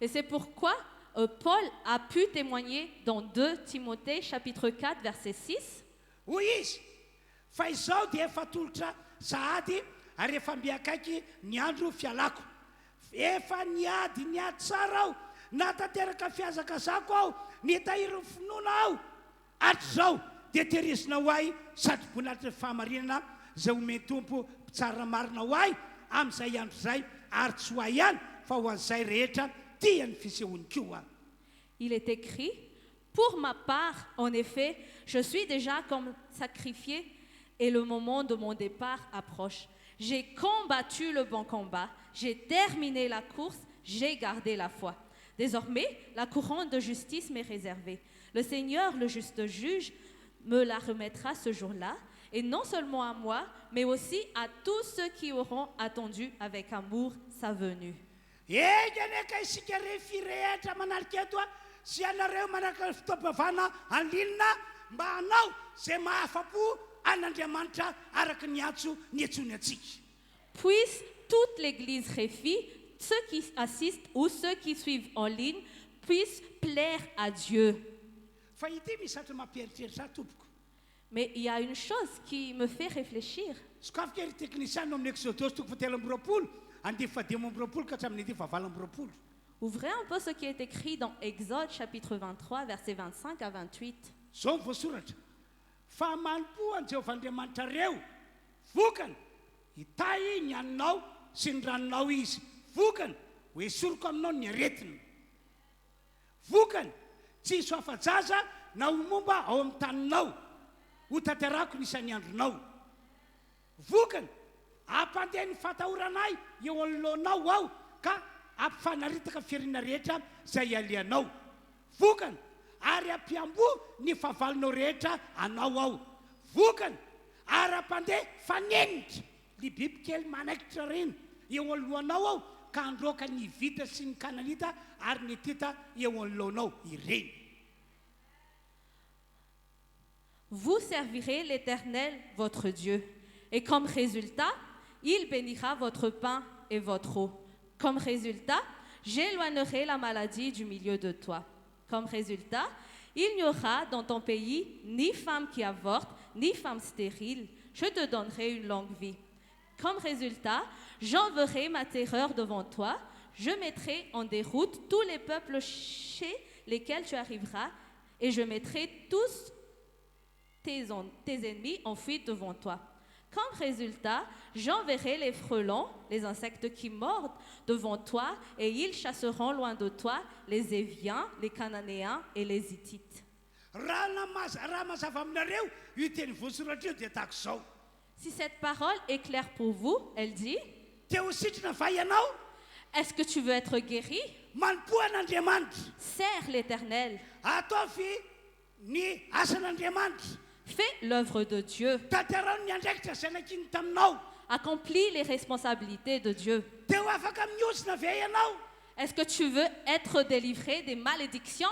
Et c'est pourquoi Paul a pu témoigner dans 2 Timothée chapitre 4 verset 6. Il est écrit, pour ma part, en effet, je suis déjà comme sacrifié et le moment de mon départ approche. J'ai combattu le bon combat, j'ai terminé la course, j'ai gardé la foi. Désormais, la couronne de justice m'est réservée. Le Seigneur, le juste juge, me la remettra ce jour-là, et non seulement à moi, mais aussi à tous ceux qui auront attendu avec amour sa venue. Puisse toute l'Église Réfi, ceux qui assistent ou ceux qui suivent en ligne, puissent plaire à Dieu. Mais il y a une chose qui me fait réfléchir. Ouvrez un peu ce qui est écrit dans Exode chapitre 23, versets 25 à 28. na ho momba ao amin'ny taninao ho tanterako nisan'ny andronao vokany ampandeha ny fatahoranay eo anoloanao ao ka ampifanaritaka fiarina rehetra zay aleanao vokany ary ampiambo ny favalinao rehetra anao ao vokany ary ampandeha fanenitra ny bibikely manaikitra reny eo alohanao ao ka androaka ny vita sy ny kananita ary ny tita eo anoloanao ireny. Vous servirez l'Éternel, votre Dieu, et comme résultat, il bénira votre pain et votre eau. Comme résultat, j'éloignerai la maladie du milieu de toi. Comme résultat, il n'y aura dans ton pays ni femme qui avorte, ni femme stérile. Je te donnerai une longue vie. Comme résultat, j'enverrai ma terreur devant toi. Je mettrai en déroute tous les peuples chez lesquels tu arriveras, et je mettrai tous tes ennemis en fuite devant toi. Comme résultat, j'enverrai les frelons, les insectes qui mordent, devant toi, et ils chasseront loin de toi les Éviens, les Cananéens et les Hittites. Si cette parole est claire pour vous, elle dit, est-ce que tu veux être guéri? Sers l'Éternel. Fais l'œuvre de Dieu. Accomplis les responsabilités de Dieu. Est-ce que tu veux être délivré des malédictions?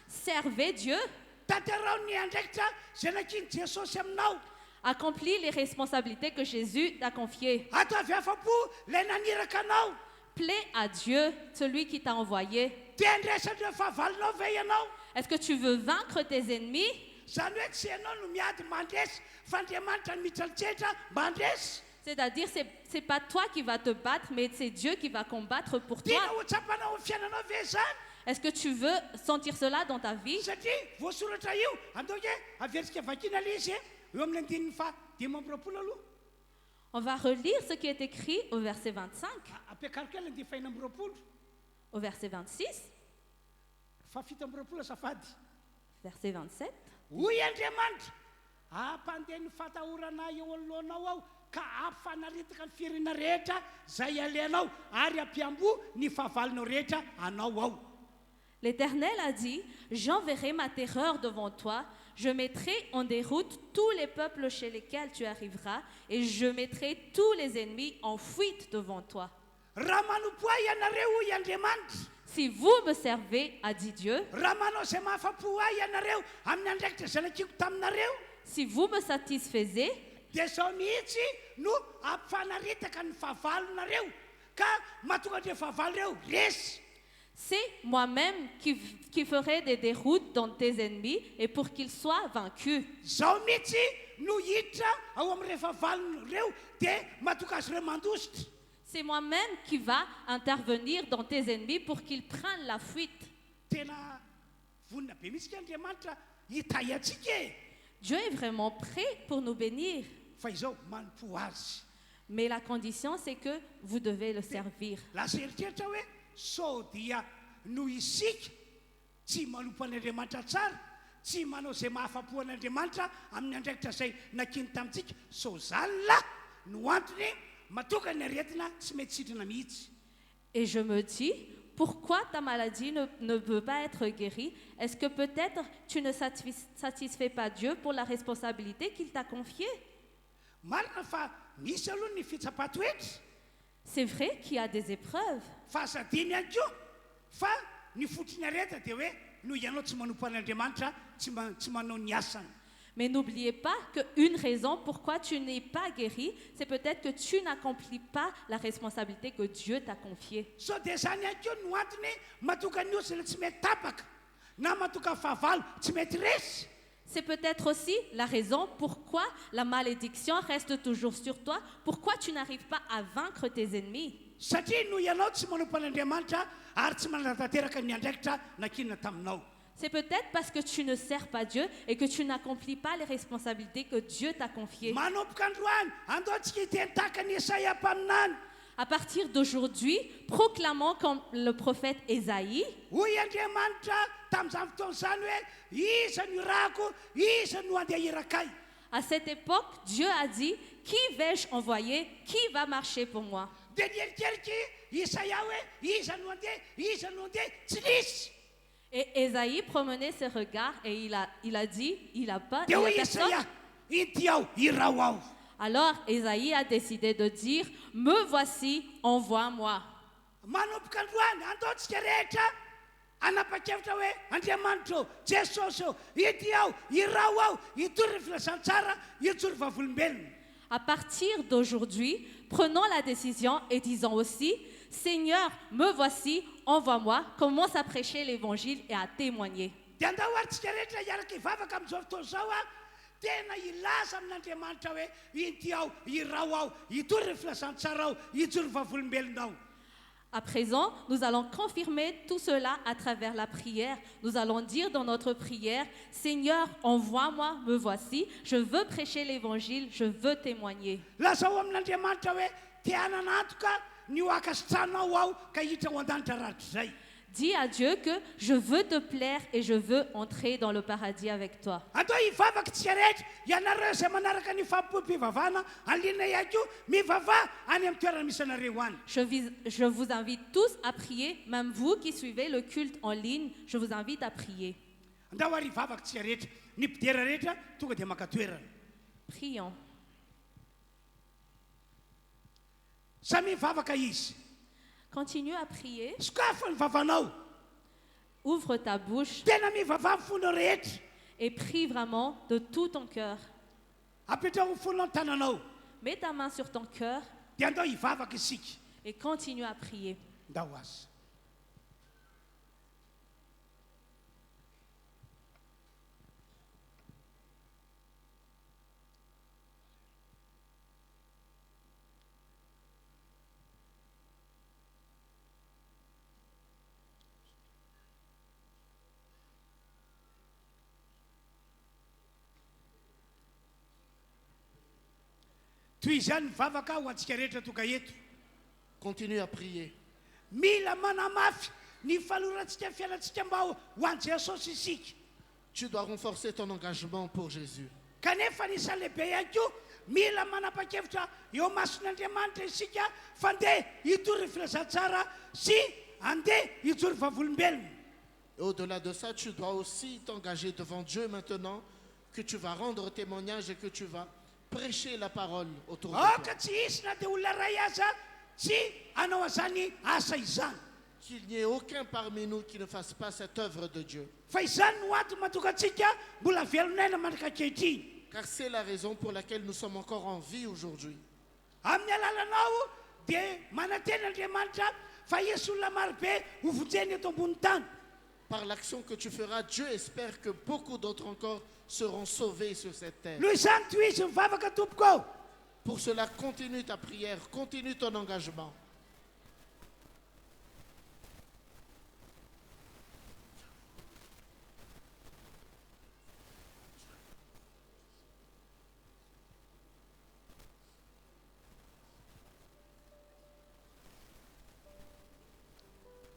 Servez Dieu. Accomplis les responsabilités que Jésus t'a confiées. Plaît à Dieu, celui qui t'a envoyé. Est-ce que tu veux vaincre tes ennemis? C'est-à-dire, c'est pas toi qui vas te battre, mais c'est Dieu qui va combattre pour toi. Est-ce que tu veux sentir cela dans ta vie? On va relire ce qui est écrit au verset 25, au verset 26, verset 27. Hoy Andriamanitra ampandeha ny fatahorana eo anoloanao ao ka ampifanaritaka ny firenena rehetra zay aleanao ary ampiambo ny fahavalinao rehetra anao ao. L'Éternel a dit, j'enverrai ma terreur devant toi, je mettrai en déroute tous les peuples chez lesquels tu arriveras, et je mettrai tous les ennemis en fuite devant toi. Raha manompo ahy ianareo hoy Andriamanitra. Si vous me servez, a dit Dieu, raha manao zay mahafapo ahy ianareo amin'ny andraikitra zanakiko taminareo, si vous me satisfaisez, dia zao mihitsy no ampifanaritaka ny fahavalonareo ka mahatonga an'ireo fahavaloreo resy. c'est moi-même qui ferai des déroutes dans tes ennemis et pour qu'ils soient vaincus. Zao mihitsy no hiditra ao amin'ireo fahavalonareo dia mahatonga azy ireo mandositra. C'est moi-même qui va intervenir dans tes ennemis pour qu'ils prennent la fuite. Tena vonina be mihitsy Andriamanitra hitay atsika e. Dieu est vraiment prêt pour nous bénir. Fa izao manompo azy. Mais la condition, c'est que vous devez le servir. Lasa eritreritra hoe sao dia no isika tsy manompo an'Andriamanitra tsara, tsy manao zay mahafapo an'Andriamanitra amin'ny andraikitra zay nakiny tamintsika, sao zany la no antony mahatonga ny aretina tsy mety sitrana mihitsy. Et je me dis, pourquoi ta maladie ne peut pas être guérie? Est-ce que peut-être tu ne satisfais pas Dieu pour la responsabilité qu'il t'a confiée? Marina fa misy aloha ny fitsapan-toetra. C'est vrai qu'il y a des épreuves. Fahasadiny ihany koa fa ny fotriny areta dia hoe no ianao tsy manompo an'Andriamanitra tsy manao ny asany. Mais n'oubliez pas qu'une raison pourquoi tu n'es pas guéri, c'est peut-être que tu n'accomplis pas la responsabilité que Dieu t'a confiée. So dia zany ihany koa no antony mahatonga ny osana tsy mety tapaka na mahatonga fahavalo tsy mety resy. C'est peut-être aussi la raison pourquoi la malédiction reste toujours sur toi, pourquoi tu n'arrives pas à vaincre tes ennemis. Satria no ianao tsy manompo an'Andriamanitra ary tsy manatateraka ny andraikitra nakinina taminao. C'est peut-être parce que tu ne sers pas Dieu et que tu n'accomplis pas les responsabilités que Dieu t'a confiées. Manomboka androany andoantsika hiteny tahaka ny Esaia mpaminany. À partir d'aujourd'hui, proclamons comme le prophète Ésaïe, hoy Andriamanitra tamin'izany fotoan'izany hoe iza no irako, iza no andeha irakay. à cette époque, Dieu a dit, qui vais-je envoyer? Qui va marcher pour moi? Dia nieritreriky Isaia hoe iza no andeha, tsy nisy. Et Ésaïe promenait ses regards et il a dit, il a pas, il Dia y a hoe personne. Isaia, ity aho, irao aho. Alors Ésaïe a décidé de dire, me voici, envoie-moi. Manomboka androany andaontsika rehetra anapa-kevitra hoe Andriamanitra ô, Jesosy ô, ity aho, irao aho, itory ny filazantsara, itory vavolombelona. À partir d'aujourd'hui, prenons la décision et disons aussi, Seigneur, me voici, envoie-moi, commence à prêcher l'évangile et à témoigner. Dia andao ary tsika rehetra hiaraka hivavaka amin'izao fotoana izao a, tena ilaza amin'Andriamanitra hoe ity aho, irao aho, itory ny filazantsara aho, itory ny vavolombelona aho. À présent, nous allons confirmer tout cela à travers la prière. Nous allons dire dans notre prière, Seigneur, envoie-moi, me voici, je veux prêcher l'évangile, je veux témoigner. Lazao amin'Andriamanitra hoe tiana anatoka ny ho akasitrahana aho ka hiditra ho an-danitra rahatry izay. Dis à Dieu que je veux te plaire et je veux entrer dans le paradis avec toi. Andao hivavaka tsika rehetra ianareo izay manaraka ny fampoim-pivavahana alina ihany koa mivavaha any amin'ny toerana misy anareo any. Je vous invite tous à prier, même vous qui suivez le culte en ligne, je vous invite à prier. Andao ary hivavaka tsika rehetra ny mpidera rehetra tonga dia maka toerana. Prions. Samy mivavaka izy. Continue à prier. Sokafa ny vavanao. Ouvre ta bouche Tena mivavaha amin'ny fonao rehetra. et prie vraiment de tout ton cœur. Apetrao ny fonao ny tananao. Mets ta main sur ton cœur Dia andao hivavaka isika. et continue à prier. Ndao azy. Toy izany mivavaka ho antsika rehetra tonga eto. Continue à prier. Mila manamafy ny falorantsika fiainantsika mba ho an'i Jesosy isika. Tu dois renforcer ton engagement pour Jésus. Kanefa nisan'ny lehibe ihany koa mila manapa-kevitra eo mason'Andriamanitra isika fa andeha hitory ny filazantsara sy andeha hitory vavolombelona. Et au-delà de ça, tu dois aussi t'engager devant Dieu maintenant que tu vas rendre témoignage et que tu vas prêcher la parole autour de toi. Ka tsy hisy na dia olona ray aza tsy hanao an'izany asa izany. Qu'il n'y ait aucun parmi nous qui ne fasse pas cette œuvre de Dieu. Fa izany no antony mahatonga antsika mbola velonaina mandrika ankehitriny. Car c'est la raison pour laquelle nous sommes encore en vie aujourd'hui. Amin'ny alalanao dia mananteny Andriamanitra fa hisy olona marobe ho vonjeny eto ambony tany. Par l'action que tu feras, Dieu espère que beaucoup d'autres encore seront sauvés sur cette terre. Noho izany toy izy mivavaka tompoko. Pour cela, continue ta prière, continue ton engagement.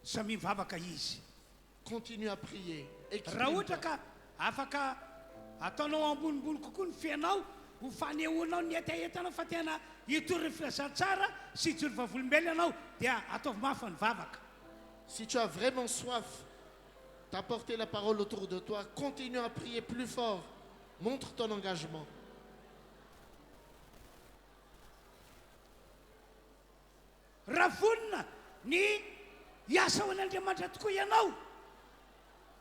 Samy mivavaka izy. Continue à prier. Raha ohatra Exprime-toi. ka afaka ataonao ambonimbony kokoa ny fianao ho fanehoanao ny etaetanao fa tena hitory ny filazantsara sy hitory vavolombelona ianao dia ataovy mafy ny vavaka. Si tu as vraiment soif d'apporter la parole autour de toi, continue à prier plus fort. Montre ton engagement. Raha vonona ny hiasa ho an'Andriamanitra tokoa ianao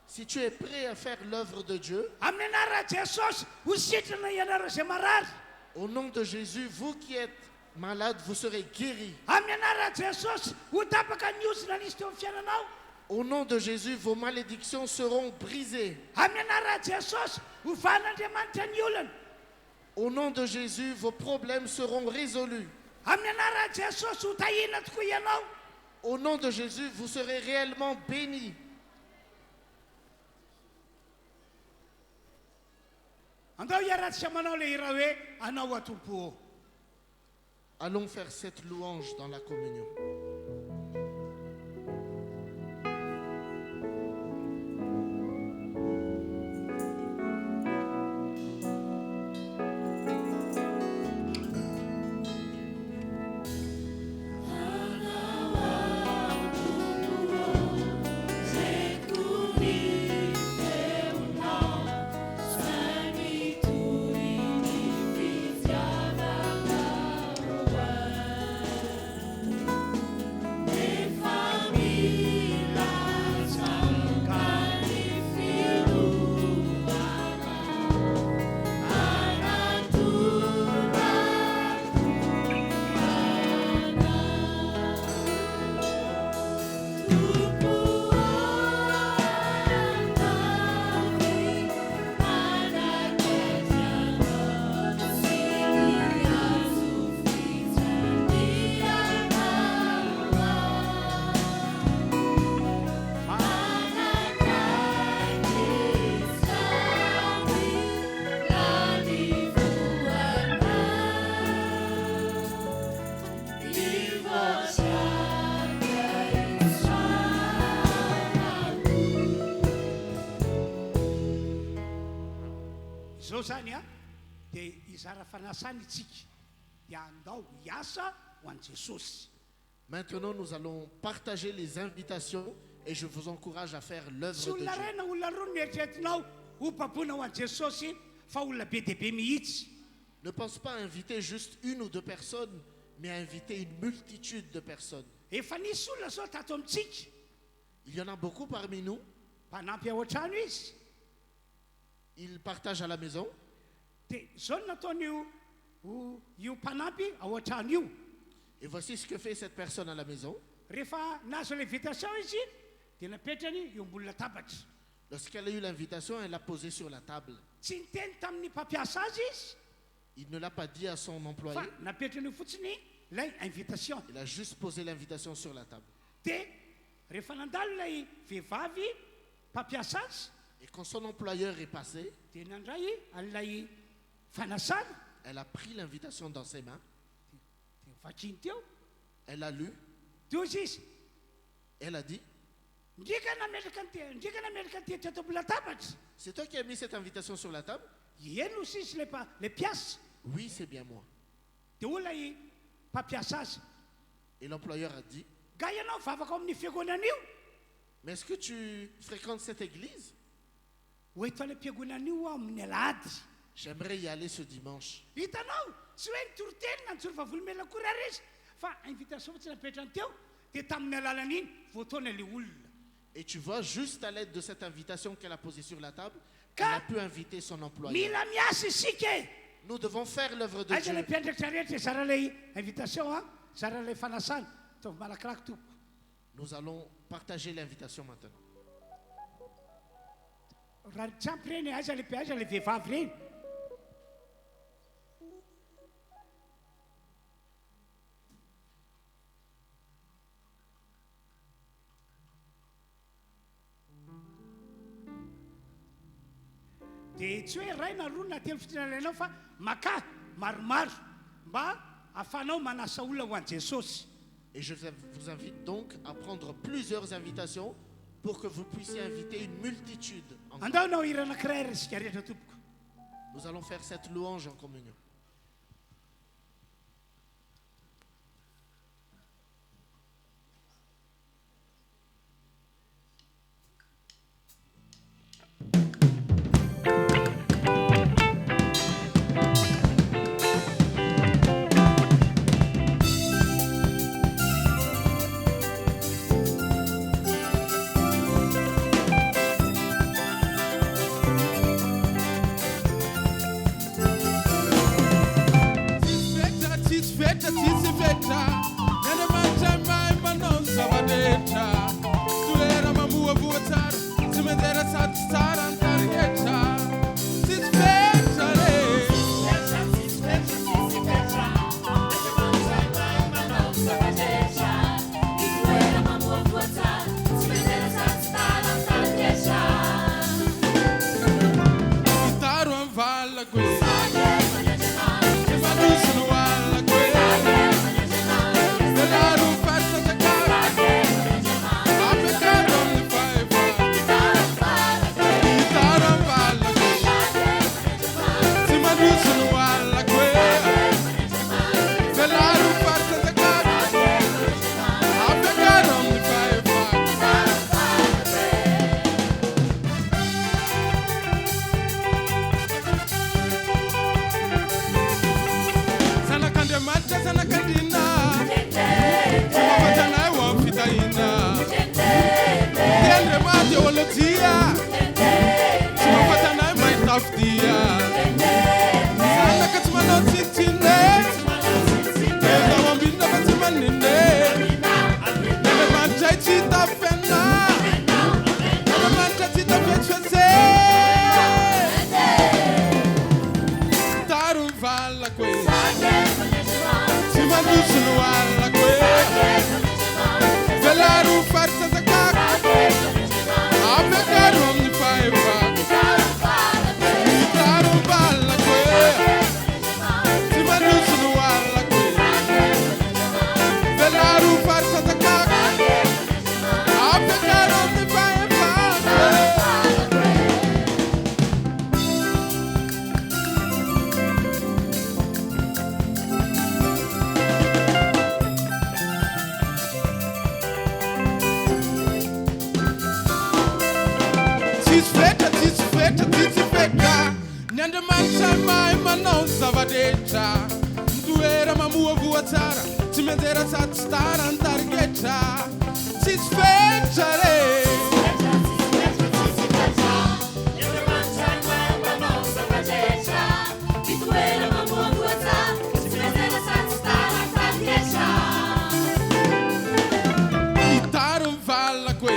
Si tu es prêt à faire l'œuvre de Dieu, amin'ny anarana Jesosy ho sitrana ianareo izay marary. au nom de Jésus, vous qui êtes malades, vous serez guéris. Amin'ny anarana Jesosy ho tapaka ny ozona nisy teo amin'ny fiainanao. Au nom de Jésus, vos malédictions seront brisées. Amin'ny anarana Jesosy ho van'Andriamanitra ny olona. Au nom de Jésus, vos problèmes seront résolus. Amin'ny anarana Jesosy ho tahina tokoa ianao. Au nom de Jésus, vous serez réellement bénis. Andao hiaratsika manao le hira hoe anao atompo. Allons faire cette louange dans la communion. Zao zany a dia izara fanasany itsika dia andao hiasa ho an'i Jesosy. Maintenant, nous allons partager les invitations et je vous encourage à faire Tsy l'œuvre de olona Dieu. ray na olona roa nieritreretinao ho mpaboana ho an'i Jesosy fa olona be dia be mihitsy. Ne pense pas à inviter juste une ou deux personnes, mais à inviter une multitude de personnes. Efa nisy olona zao tato amintsika Il y en a beaucoup parmi nous. mpanampy ao an-trano izy Ils partagent à la maison. dia zao no nataon'io io mpanampy ao an-trano io. Et voici ce que fait cette personne à la maison. Rehefa nazo l'invitation izy dia napetrany eo ambony latabatra. Lorsqu'elle a eu l'invitation, elle l'a posée sur la table. Tsy niteny tamin'ny mpampiasa azy izy Il ne l'a pas dit à son employé. fa napetrany fotsiny ilay invitation. Il a juste posé l'invitation sur la table. Dia rehefa nandalo ilay vehivavy mpampiasa azy Et quand son employeur est passé, dia nandray an'ilay fanasana elle a pris l'invitation dans ses mains. dia vakiny teo Elle a lu. dia ozy izy Elle a dit, ndrika nametraka ty teto ambony latabatra. c'est toi qui as mis cette invitation sur la table? Eno sy izy le mpiasa Oui, c'est bien moi. dia ho ilay mpampiasa azy Et l'employeur a dit, ga ianao vavaka ao amin'ny fiangonan'io. mais est-ce que tu fréquentes cette église? Hoeto ilay mpiangonan'io amin'ny alahady. J'aimerais y aller ce dimanche. Hitanao tsy hoe nitoriteny na nijoro vavolombelona kory ary izy fa invitation fotsiny napetrany teo dia tamin'ny alalan'iny voataona ilay olona. Et tu vois, juste à l'aide de cette invitation qu'elle a posée sur la table, elle Ka- a pu inviter son employé. Mila miasa isika e. Nous devons faire l'œuvre de Aiza ilay Dieu. mpiandraikitra rehetra zara ilay invitation a zara ilay fanasana taovy malakilaky tompo. Nous allons partager l'invitation maintenant. Raha tsampy reny aiza ilay vehivavy reny. Dia tsy hoe ray na roa na telo fotsiny alainao fa maka maromaro mba ahafahanao manasa olona ho an'i Jesosy. Et je vous invite donc à prendre plusieurs invitations pour que vous puissiez inviter une multitude. Andaonao hira anankiray ry isika rehetra tompoko. Nous allons faire cette louange en communion. Alla que, rehetra ty tsy fetra ny andriamanitra mahay manao ny zava-detra mitoera mamoa voatsara tsy mianjera sady tsy tara ny tarigetra tsisy fetra re Itaro vala que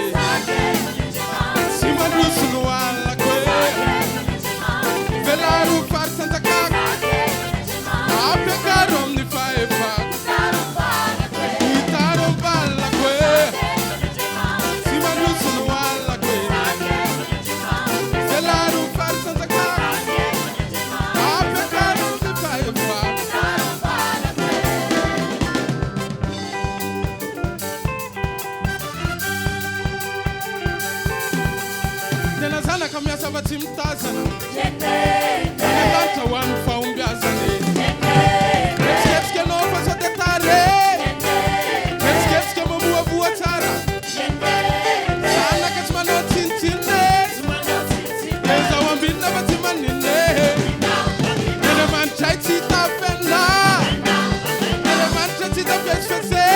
si mandrusu no alla que Velaru far Santa Caga Apia carom ni fa e fa Itaro vala que si mandrusu no alla que Velaru far Santa Caga Apia carom ni fa e fa Tena zana kamiasa vatsy mitazana Nalatra ho an'ny fahombiazany Ketsiketsika anao fa sao tetare Ketsiketsika mamoavoa tsara Zanaka tsy manao tsinitsine Ezaho ambinina fa tsy manine Tena manitray tsy hitafena Tena manitra tsy hitafesifese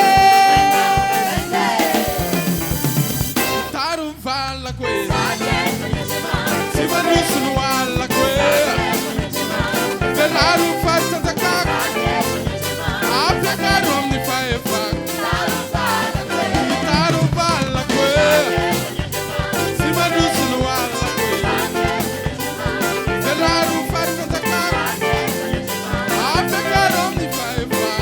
Taro valako e Si mandrusu no alla que Velaru far Santa Caga Apia carom ni fa e fa Taro vala que Si mandrusu no alla que Velaru far Santa Caga Apia carom ni fa e fa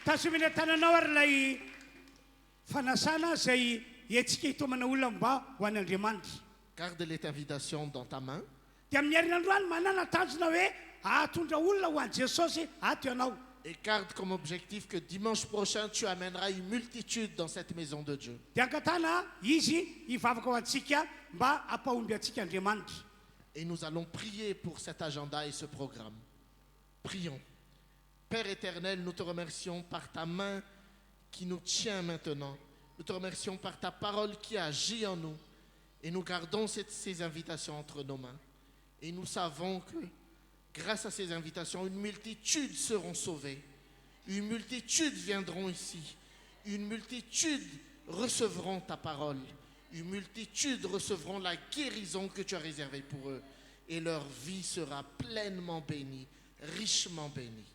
tasomina tananao ary lay fanasana zay etsika hitomana olona mba ho an'Andriamanitra. Garde cette invitation dans ta main. Dia amin'ny herinandroany manana tanjona hoe ahatondra olona ho an'i Jesosy ato ianao. Et garde comme objectif que dimanche prochain, tu amèneras une multitude dans cette maison de Dieu. Dia ankatana izy hivavaka ho antsika mba hampahomby antsika Andriamanitra. Et nous allons prier pour cet agenda et ce programme. Prions. Père éternel, nous te remercions par ta main qui nous tient maintenant. Nous te remercions par ta parole qui agit en nous. Et nous gardons ces invitations entre nos mains. Et nous savons que grâce à ces invitations, une multitude seront sauvées. Une multitude viendront ici. Une multitude recevront ta parole. Une multitude recevront la guérison que tu as réservée pour eux. Et leur vie sera pleinement bénie, richement bénie.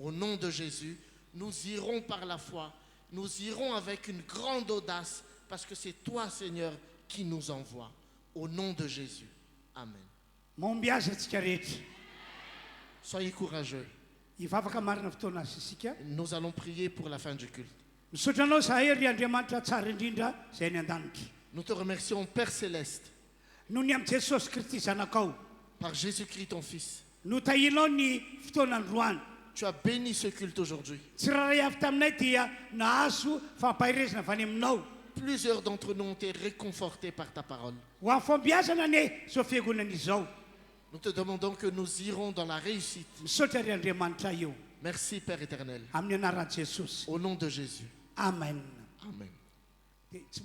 Au nom de Jésus, nous irons par la foi. Nous irons avec une grande audace parce que c'est toi, Seigneur, qui nous envoie. Au nom de Jésus. Amen. Maomby azy antsika rehetra. Soyez courageux. Hivavaka marina fotoana azy isika. Nous allons prier pour la fin du culte. Misaotra anao zahay ry Andriamanitra tsara indrindra zay ny an-danitra. Nous te remercions, Père Céleste, Noho ny amin'ny Jesosy Kristy zanakao. par Jésus-Christ, ton Fils. No tahinao ny fotoan'androany. Tu as béni ce culte aujourd'hui. Tsy raha ray avy taminay dia nahazo fampahirezana avy any aminao. Plusieurs d'entre nous ont été réconfortés par ta parole. Ho amin'ny fombiazana ane zao fiangonana izao. Nous te demandons que nous irons dans la réussite. Misaotra ry Andriamanitra io. Merci, Père éternel. Amin'ny anaran'i Jesosy. Au nom de Jésus. Amen. Amen. Dia tsy